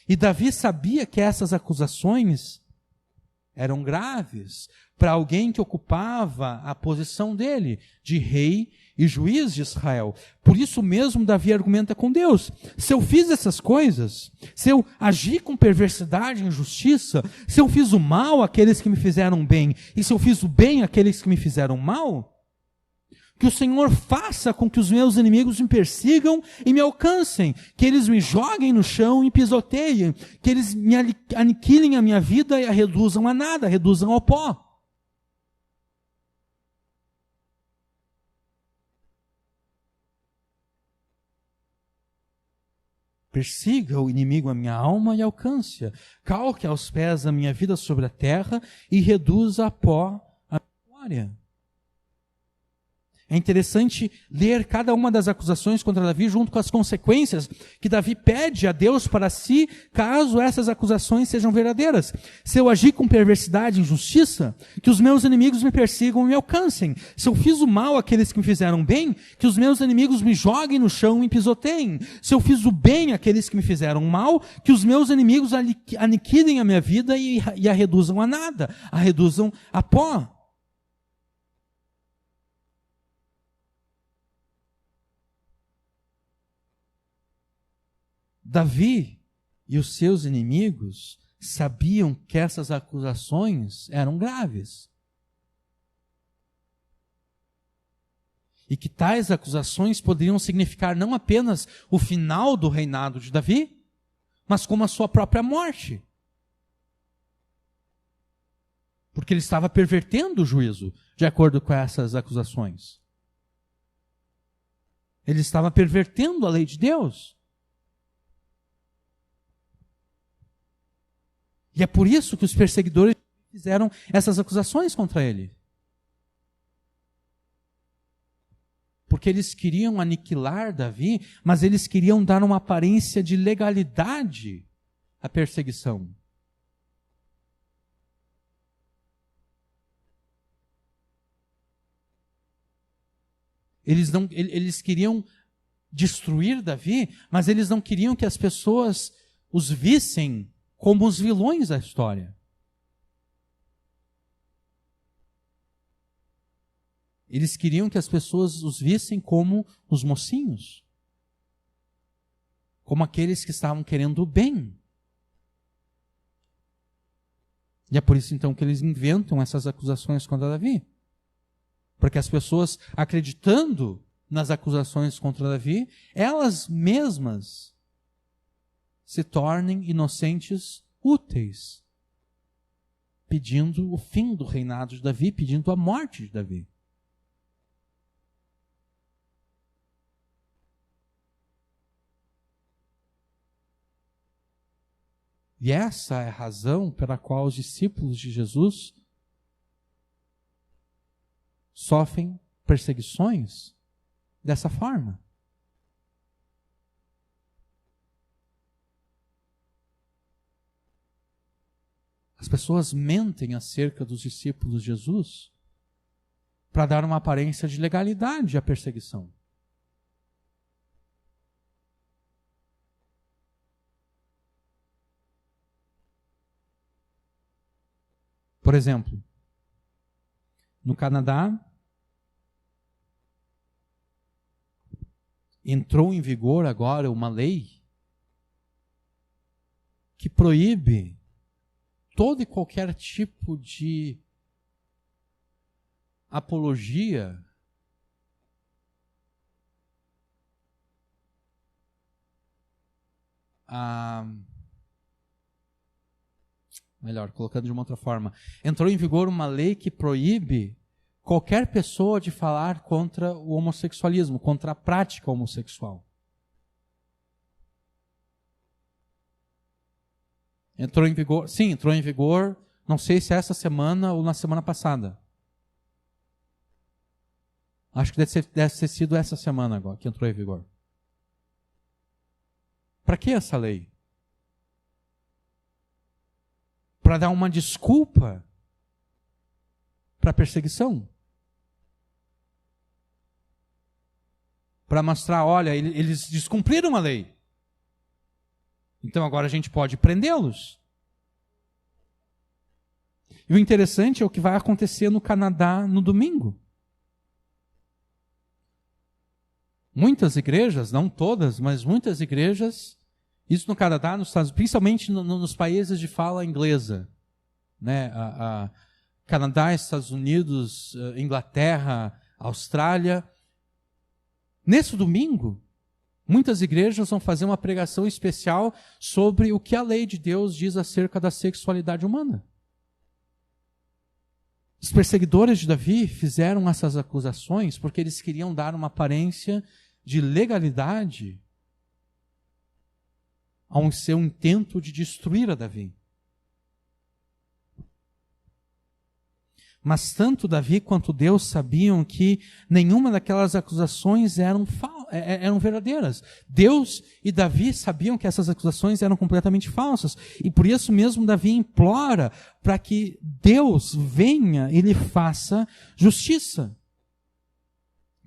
E Davi sabia que essas acusações eram graves para alguém que ocupava a posição dele, de rei e juiz de Israel. Por isso mesmo Davi argumenta com Deus: se eu fiz essas coisas, se eu agi com perversidade e injustiça, se eu fiz o mal àqueles que me fizeram bem, e se eu fiz o bem àqueles que me fizeram mal, que o Senhor faça com que os meus inimigos me persigam e me alcancem, que eles me joguem no chão e pisoteiem, que eles me aniquilem a minha vida e a reduzam a nada, reduzam ao pó. Persiga o inimigo a minha alma e alcance-a. Calque aos pés a minha vida sobre a terra e reduza a pó a minha glória. É interessante ler cada uma das acusações contra Davi junto com as consequências que Davi pede a Deus para si, caso essas acusações sejam verdadeiras. Se eu agir com perversidade e injustiça, que os meus inimigos me persigam e me alcancem. Se eu fiz o mal àqueles que me fizeram bem, que os meus inimigos me joguem no chão e me pisoteiem. Se eu fiz o bem àqueles que me fizeram mal, que os meus inimigos aniquilem a minha vida e a reduzam a nada, a reduzam a pó. Davi e os seus inimigos sabiam que essas acusações eram graves. E que tais acusações poderiam significar não apenas o final do reinado de Davi, mas como a sua própria morte. Porque ele estava pervertendo o juízo, de acordo com essas acusações. Ele estava pervertendo a lei de Deus. E é por isso que os perseguidores fizeram essas acusações contra ele. Porque eles queriam aniquilar Davi, mas eles queriam dar uma aparência de legalidade à perseguição. Eles queriam destruir Davi, mas eles não queriam que as pessoas os vissem como os vilões da história. Eles queriam que as pessoas os vissem como os mocinhos, como aqueles que estavam querendo o bem. E é por isso então que eles inventam essas acusações contra Davi. Porque as pessoas, acreditando nas acusações contra Davi, elas mesmas se tornem inocentes úteis. pedindo o fim do reinado de Davi, pedindo a morte de Davi. E essa é a razão pela qual os discípulos de Jesus sofrem perseguições dessa forma. As pessoas mentem acerca dos discípulos de Jesus para dar uma aparência de legalidade à perseguição. Por exemplo, no Canadá, entrou em vigor agora uma lei que proíbe todo e qualquer tipo de apologia melhor, colocando de uma outra forma, entrou em vigor uma lei que proíbe qualquer pessoa de falar contra o homossexualismo, contra a prática homossexual. Entrou em vigor, sim, entrou em vigor, não sei se é essa semana ou na semana passada. Acho que deve ter sido essa semana agora que entrou em vigor. Para que essa lei? Para dar uma desculpa para a perseguição. Para mostrar, olha, eles descumpriram a lei. Então agora a gente pode prendê-los. E o interessante é o que vai acontecer no Canadá no domingo. Muitas igrejas, não todas, mas muitas igrejas, isso no Canadá, nos Estados Unidos, principalmente nos países de fala inglesa, né? Canadá, Estados Unidos, Inglaterra, Austrália. Nesse domingo, muitas igrejas vão fazer uma pregação especial sobre o que a lei de Deus diz acerca da sexualidade humana. Os perseguidores de Davi fizeram essas acusações porque eles queriam dar uma aparência de legalidade ao seu intento de destruir a Davi. Mas tanto Davi quanto Deus sabiam que nenhuma daquelas acusações eram verdadeiras. Deus e Davi sabiam que essas acusações eram completamente falsas. E por isso mesmo Davi implora para que Deus venha e lhe faça justiça.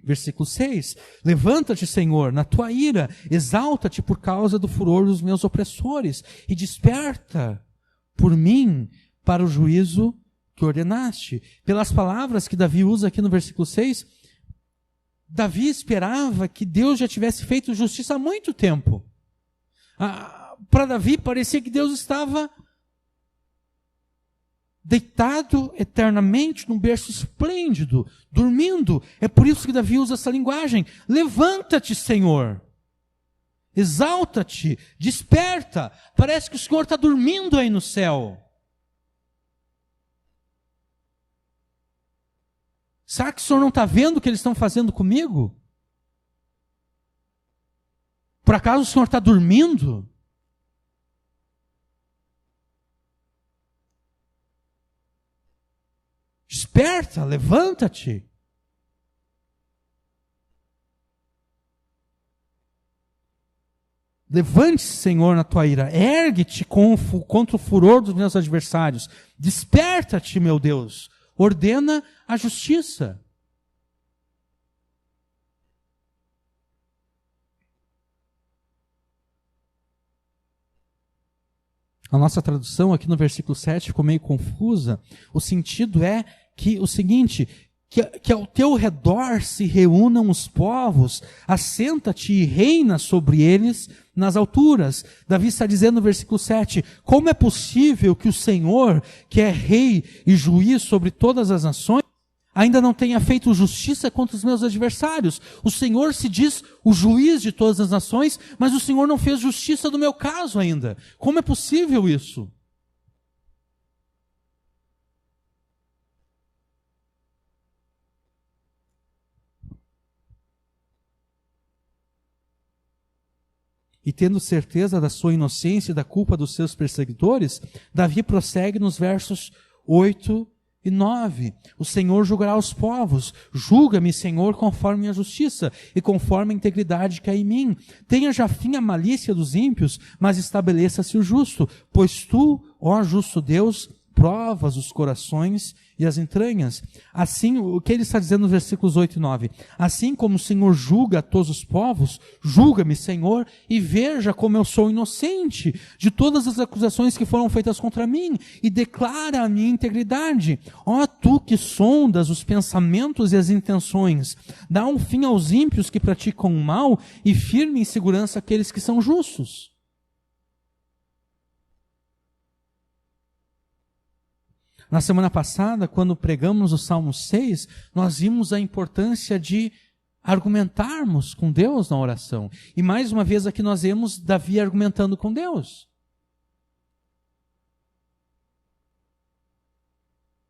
Versículo 6. Levanta-te, Senhor, na tua ira, exalta-te por causa do furor dos meus opressores e desperta por mim para o juízo que ordenaste. Pelas palavras que Davi usa aqui no versículo 6, Davi esperava que Deus já tivesse feito justiça há muito tempo. Para Davi parecia que Deus estava deitado eternamente num berço esplêndido, dormindo. É por isso que Davi usa essa linguagem. Levanta-te, Senhor. Exalta-te, desperta. Parece que o Senhor está dormindo aí no céu. Será que o Senhor não está vendo o que eles estão fazendo comigo? Por acaso o Senhor está dormindo? Desperta, levanta-te. Levante-se, Senhor, na tua ira. Ergue-te contra o furor dos meus adversários. Desperta-te, meu Deus. Ordena a justiça. A nossa tradução aqui no versículo 7 ficou meio confusa. O sentido é que o seguinte, que ao teu redor se reúnam os povos, assenta-te e reina sobre eles nas alturas. Davi está dizendo no versículo 7, como é possível que o Senhor, que é rei e juiz sobre todas as nações, ainda não tenha feito justiça contra os meus adversários? O Senhor se diz o juiz de todas as nações, mas o Senhor não fez justiça no meu caso ainda. Como é possível isso? E tendo certeza da sua inocência e da culpa dos seus perseguidores, Davi prossegue nos versos 8 e 9. O Senhor julgará os povos. Julga-me, Senhor, conforme a justiça e conforme a integridade que há em mim. Tenha já fim a malícia dos ímpios, mas estabeleça-se o justo. Pois tu, ó justo Deus, provas os corações e as entranhas. Assim, o que ele está dizendo nos versículos 8 e 9? Assim como o Senhor julga a todos os povos, julga-me, Senhor, e veja como eu sou inocente de todas as acusações que foram feitas contra mim, e declara a minha integridade. Ó tu que sondas os pensamentos e as intenções, dá um fim aos ímpios que praticam o mal, e firme em segurança aqueles que são justos. Na semana passada, quando pregamos o Salmo 6, nós vimos a importância de argumentarmos com Deus na oração. E mais uma vez aqui nós vemos Davi argumentando com Deus.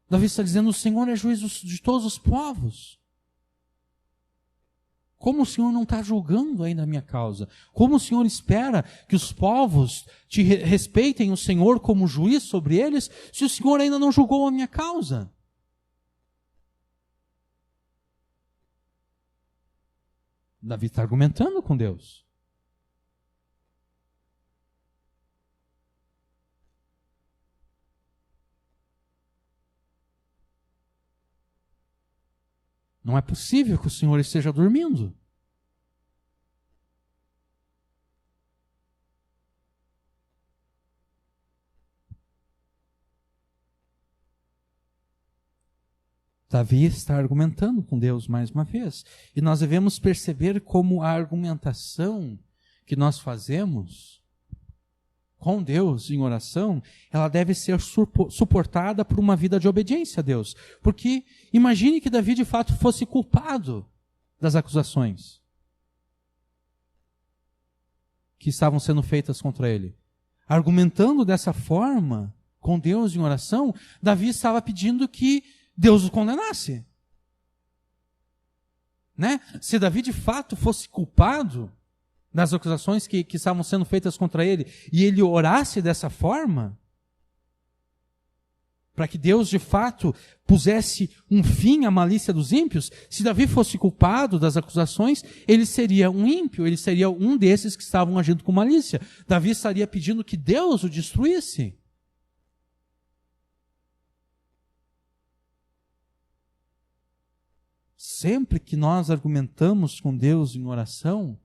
Davi está dizendo: o Senhor é juiz de todos os povos. Como o Senhor não está julgando ainda a minha causa? Como o Senhor espera que os povos te respeitem o Senhor como juiz sobre eles, se o Senhor ainda não julgou a minha causa? Davi está argumentando com Deus. Não é possível que o Senhor esteja dormindo. Davi está argumentando com Deus mais uma vez. E nós devemos perceber como a argumentação que nós fazemos com Deus em oração, ela deve ser suportada por uma vida de obediência a Deus. Porque imagine que Davi de fato fosse culpado das acusações que estavam sendo feitas contra ele. Argumentando dessa forma com Deus em oração, Davi estava pedindo que Deus o condenasse. Né? Se Davi de fato fosse culpado das acusações que estavam sendo feitas contra ele, e ele orasse dessa forma, para que Deus de fato pusesse um fim à malícia dos ímpios, se Davi fosse culpado das acusações, ele seria um ímpio, ele seria um desses que estavam agindo com malícia. Davi estaria pedindo que Deus o destruísse. Sempre que nós argumentamos com Deus em oração,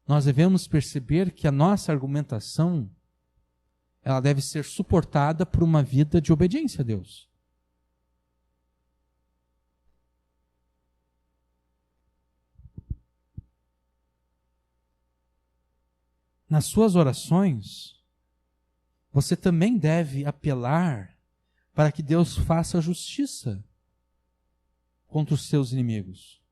nós devemos perceber que a nossa argumentação, ela deve ser suportada por uma vida de obediência a Deus. Nas suas orações, você também deve apelar para que Deus faça justiça contra os seus inimigos.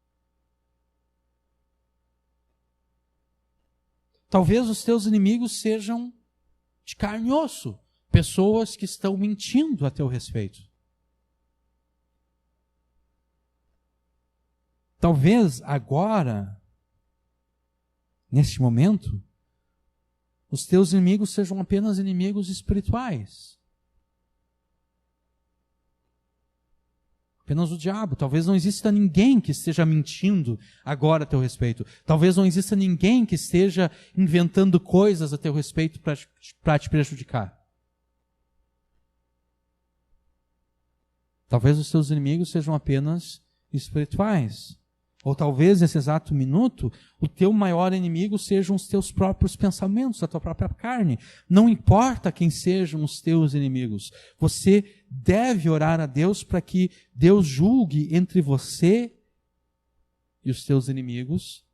Talvez os teus inimigos sejam de carne e osso, pessoas que estão mentindo a teu respeito. Talvez agora, neste momento, os teus inimigos sejam apenas inimigos espirituais. Apenas o diabo. Talvez não exista ninguém que esteja mentindo agora a teu respeito. Talvez não exista ninguém que esteja inventando coisas a teu respeito para te prejudicar. Talvez os teus inimigos sejam apenas espirituais. Ou talvez, nesse exato minuto, o teu maior inimigo sejam os teus próprios pensamentos, a tua própria carne. Não importa quem sejam os teus inimigos. Você deve orar a Deus para que Deus julgue entre você e os teus inimigos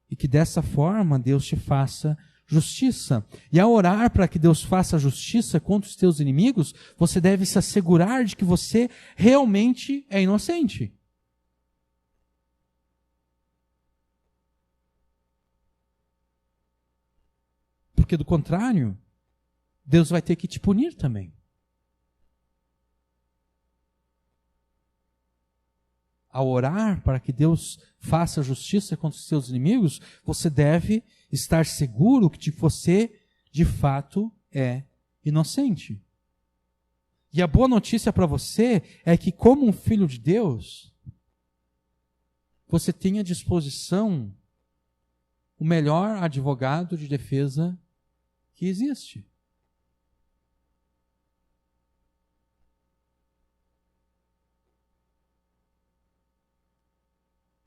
e que dessa forma Deus te faça justiça. E ao orar para que Deus faça justiça contra os teus inimigos, você deve se assegurar de que você realmente é inocente. Porque do contrário, Deus vai ter que te punir também. ao orar para que Deus faça justiça contra os seus inimigos, você deve estar seguro que você, de fato, é inocente. E a boa notícia para você é que, como um filho de Deus, você tem à disposição o melhor advogado de defesa que existe.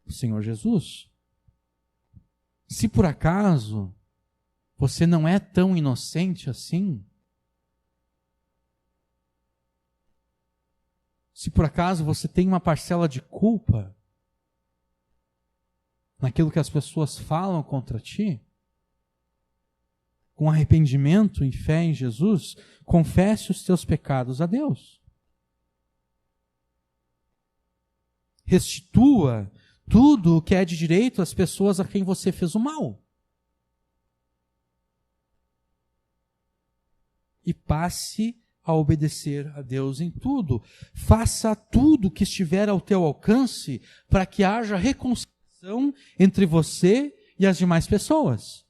O Senhor Jesus. Se por acaso você não é tão inocente assim, se por acaso você tem uma parcela de culpa naquilo que as pessoas falam contra ti, com arrependimento e fé em Jesus, confesse os teus pecados a Deus. Restitua tudo o que é de direito às pessoas a quem você fez o mal. E passe a obedecer a Deus em tudo. Faça tudo que estiver ao teu alcance para que haja reconciliação entre você e as demais pessoas.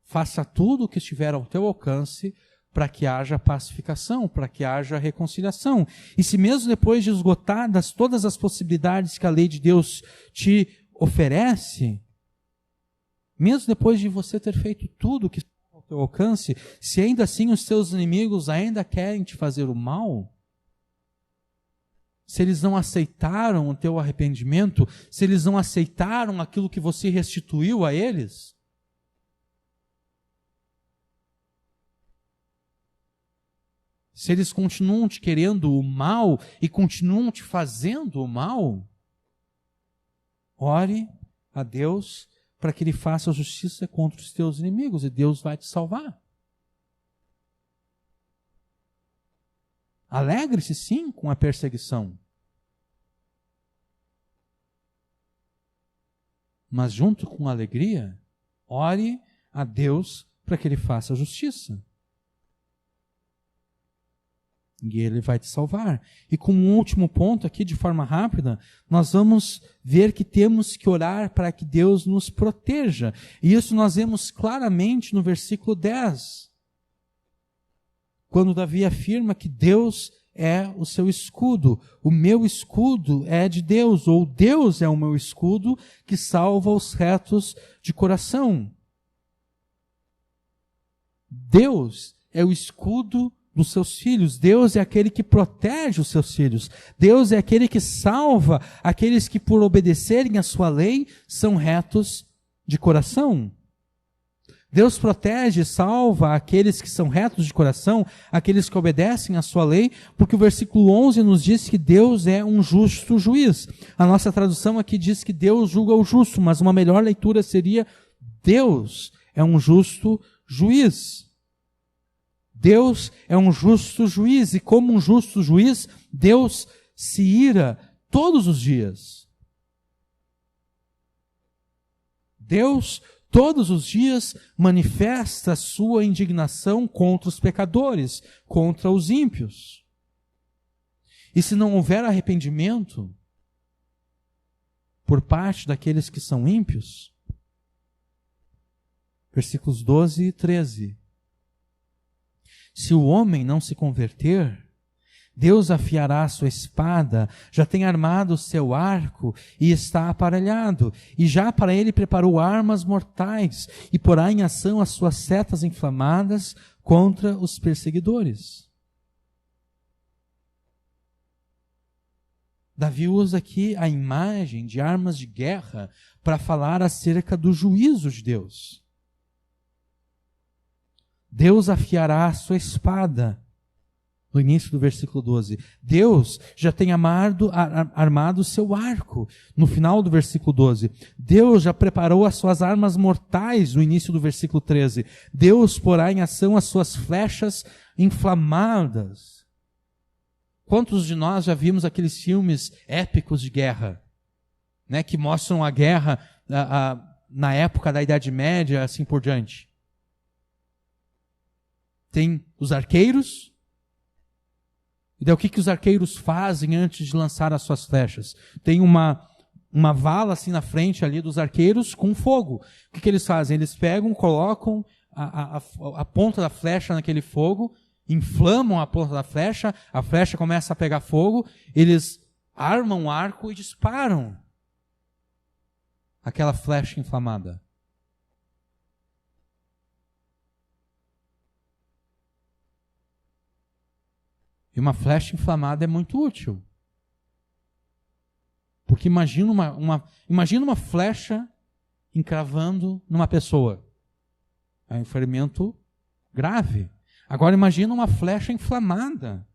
Faça tudo o que estiver ao teu alcance para que haja pacificação, para que haja reconciliação. E se mesmo depois de esgotadas todas as possibilidades que a lei de Deus te oferece, mesmo depois de você ter feito tudo o que está ao teu alcance, se ainda assim os teus inimigos ainda querem te fazer o mal, se eles não aceitaram o teu arrependimento, se eles não aceitaram aquilo que você restituiu a eles, se eles continuam te querendo o mal e continuam te fazendo o mal, ore a Deus para que Ele faça justiça contra os teus inimigos e Deus vai te salvar. Alegre-se sim com a perseguição. Mas junto com a alegria, ore a Deus para que Ele faça justiça. E Ele vai te salvar. E como um último ponto aqui, de forma rápida, nós vamos ver que temos que orar para que Deus nos proteja. E isso nós vemos claramente no versículo 10. Quando Davi afirma que Deus é o seu escudo. O meu escudo é de Deus, ou Deus é o meu escudo que salva os retos de coração. Deus é o escudo dos seus filhos. Deus é aquele que protege os seus filhos. Deus é aquele que salva aqueles que, por obedecerem à sua lei, são retos de coração. Deus protege e salva aqueles que são retos de coração, aqueles que obedecem à sua lei, porque o versículo 11 nos diz que Deus é um justo juiz. A nossa tradução aqui diz que Deus julga o justo, mas uma melhor leitura seria: Deus é um justo juiz. Deus é um justo juiz, e como um justo juiz, Deus se ira todos os dias. Deus, todos os dias, manifesta a sua indignação contra os pecadores, contra os ímpios. E se não houver arrependimento por parte daqueles que são ímpios, versículos 12 e 13, se o homem não se converter, Deus afiará a sua espada, já tem armado o seu arco e está aparelhado, e já para ele preparou armas mortais, e porá em ação as suas setas inflamadas contra os perseguidores. Davi usa aqui a imagem de armas de guerra para falar acerca do juízo de Deus. Deus afiará a sua espada. No início do versículo 12. Deus já tem armado o seu arco. No final do versículo 12. Deus já preparou as suas armas mortais. No início do versículo 13. Deus porá em ação as suas flechas inflamadas. Quantos de nós já vimos aqueles filmes épicos de guerra, né, que mostram a guerra na época da Idade Média, assim por diante? Tem os arqueiros, E daí o que os arqueiros fazem antes de lançar as suas flechas? Tem uma vala assim na frente ali dos arqueiros com fogo. O que eles fazem? Eles pegam, colocam a ponta da flecha naquele fogo, inflamam a ponta da flecha, a flecha começa a pegar fogo, eles armam o arco e disparam aquela flecha inflamada. E uma flecha inflamada é muito útil. Porque imagina uma flecha encravando numa pessoa. É um ferimento grave. Agora imagina uma flecha inflamada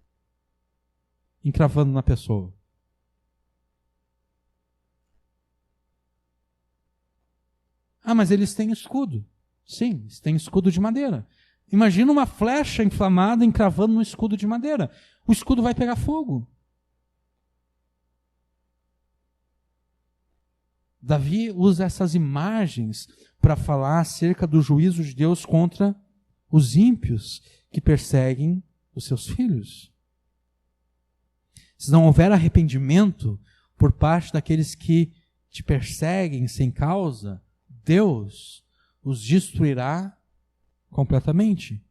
encravando na pessoa. Ah, mas eles têm escudo. Sim, eles têm escudo de madeira. Imagina uma flecha inflamada encravando no escudo de madeira. O escudo vai pegar fogo. Davi usa essas imagens para falar acerca do juízo de Deus contra os ímpios que perseguem os seus filhos. Se não houver arrependimento por parte daqueles que te perseguem sem causa, Deus os destruirá completamente.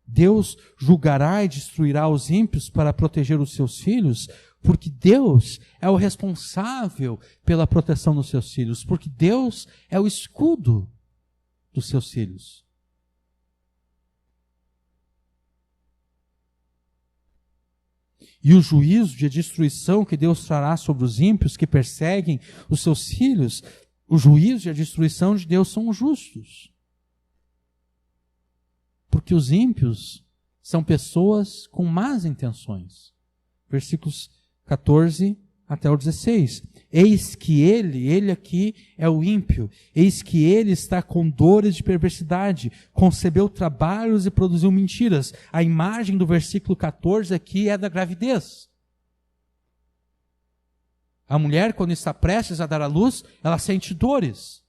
Deus julgará e destruirá os ímpios para proteger os seus filhos, porque Deus é o responsável pela proteção dos seus filhos, porque Deus é o escudo dos seus filhos. E o juízo de destruição que Deus trará sobre os ímpios que perseguem os seus filhos, o juízo e a destruição de Deus são justos. Porque os ímpios são pessoas com más intenções. Versículos 14 até o 16. Eis que ele aqui é o ímpio, eis que ele está com dores de perversidade, concebeu trabalhos e produziu mentiras. A imagem do versículo 14 aqui é da gravidez. A mulher, quando está prestes a dar à luz, ela sente dores.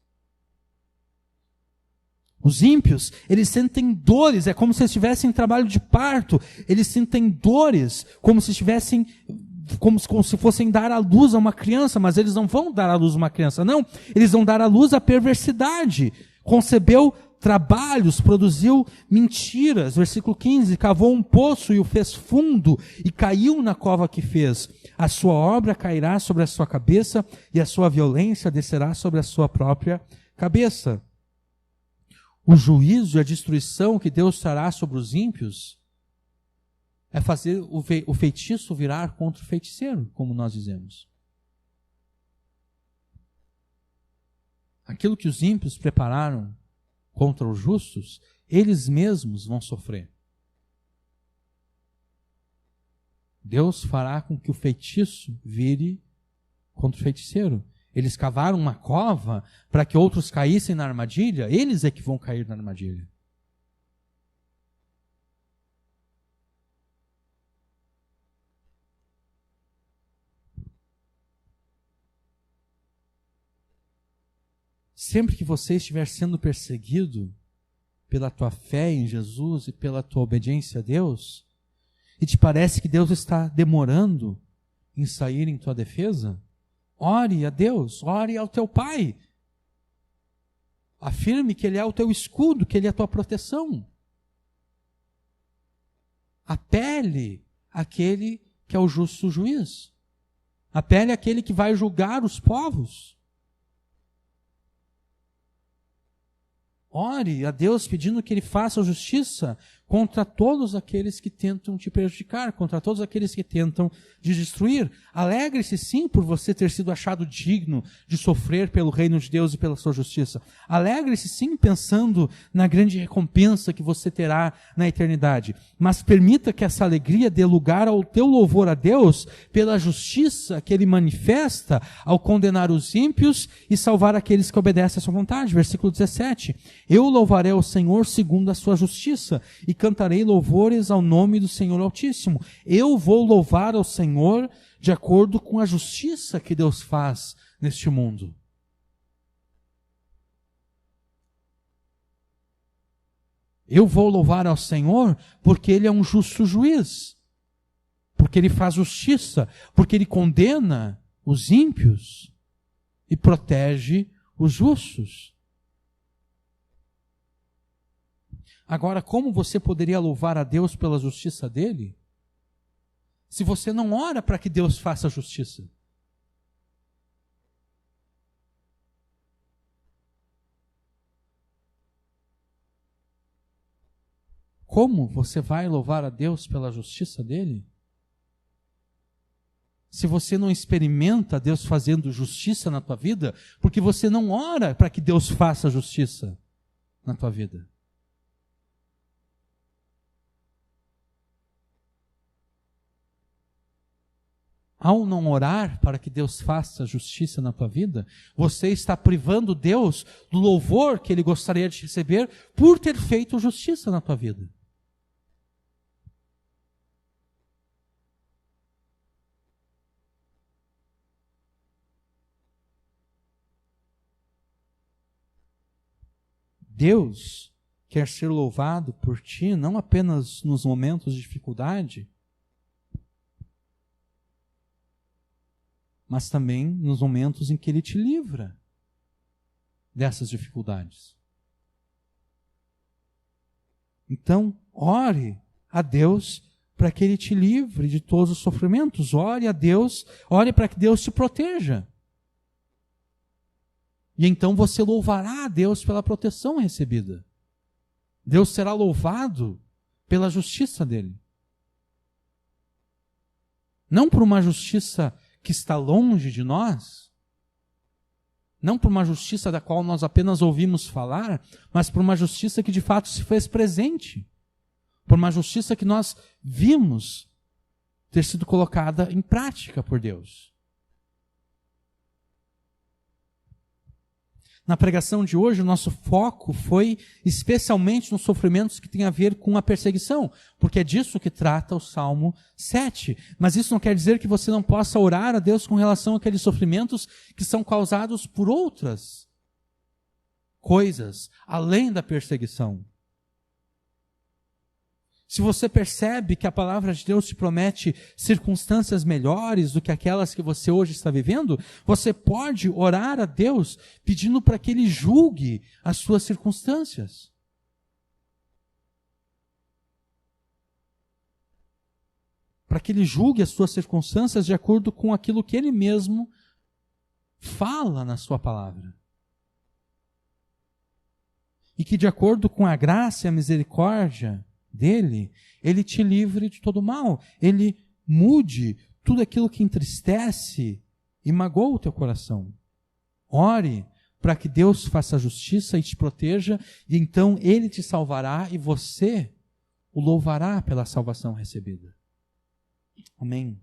Os ímpios, eles sentem dores, é como se estivessem em trabalho de parto. Eles sentem dores, como se fossem dar à luz a uma criança, mas eles não vão dar à luz a uma criança, não. Eles vão dar à luz a perversidade. Concebeu trabalhos, produziu mentiras. Versículo 15, cavou um poço e o fez fundo, e caiu na cova que fez. A sua obra cairá sobre a sua cabeça, e a sua violência descerá sobre a sua própria cabeça. O juízo e a destruição que Deus trará sobre os ímpios é fazer o feitiço virar contra o feiticeiro, como nós dizemos. Aquilo que os ímpios prepararam contra os justos, eles mesmos vão sofrer. Deus fará com que o feitiço vire contra o feiticeiro. Eles cavaram uma cova para que outros caíssem na armadilha, eles é que vão cair na armadilha. Sempre que você estiver sendo perseguido pela tua fé em Jesus e pela tua obediência a Deus, e te parece que Deus está demorando em sair em tua defesa, ore a Deus, ore ao teu Pai. Afirme que Ele é o teu escudo, que Ele é a tua proteção. Apele àquele que é o justo juiz. Apele àquele que vai julgar os povos. Ore a Deus pedindo que Ele faça justiça contra todos aqueles que tentam te prejudicar, contra todos aqueles que tentam te destruir. Alegre-se sim por você ter sido achado digno de sofrer pelo reino de Deus e pela sua justiça. Alegre-se sim pensando na grande recompensa que você terá na eternidade. Mas permita que essa alegria dê lugar ao teu louvor a Deus pela justiça que Ele manifesta ao condenar os ímpios e salvar aqueles que obedecem à sua vontade. Versículo 17. Eu louvarei ao Senhor segundo a sua justiça e cantarei louvores ao nome do Senhor Altíssimo. Eu vou louvar ao Senhor de acordo com a justiça que Deus faz neste mundo. Eu vou louvar ao Senhor porque Ele é um justo juiz. porque Ele faz justiça, porque Ele condena os ímpios e protege os justos. Agora, como você poderia louvar a Deus pela justiça dele, se você não ora para que Deus faça justiça? Como você vai louvar a Deus pela justiça dele? Se você não experimenta Deus fazendo justiça na tua vida, porque você não ora para que Deus faça justiça na tua vida. Ao não orar para que Deus faça justiça na tua vida, você está privando Deus do louvor que Ele gostaria de receber por ter feito justiça na tua vida. Deus quer ser louvado por ti, não apenas nos momentos de dificuldade, mas também nos momentos em que Ele te livra dessas dificuldades. Então, ore a Deus para que Ele te livre de todos os sofrimentos. Ore a Deus, ore para que Deus te proteja. E então você louvará a Deus pela proteção recebida. Deus será louvado pela justiça dele. Não por uma justiça que está longe de nós, não por uma justiça da qual nós apenas ouvimos falar, mas por uma justiça que de fato se fez presente, por uma justiça que nós vimos ter sido colocada em prática por Deus. Na pregação de hoje, o nosso foco foi especialmente nos sofrimentos que têm a ver com a perseguição, porque é disso que trata o Salmo 7. Mas isso não quer dizer que você não possa orar a Deus com relação àqueles sofrimentos que são causados por outras coisas, além da perseguição. Se você percebe que a palavra de Deus te promete circunstâncias melhores do que aquelas que você hoje está vivendo, você pode orar a Deus pedindo para que Ele julgue as suas circunstâncias. Para que Ele julgue as suas circunstâncias de acordo com aquilo que Ele mesmo fala na sua palavra. E que de acordo com a graça e a misericórdia dele, Ele te livre de todo mal. Ele mude tudo aquilo que entristece e magoa o teu coração. Ore para que Deus faça justiça e te proteja, e então Ele te salvará e você o louvará pela salvação recebida. Amém.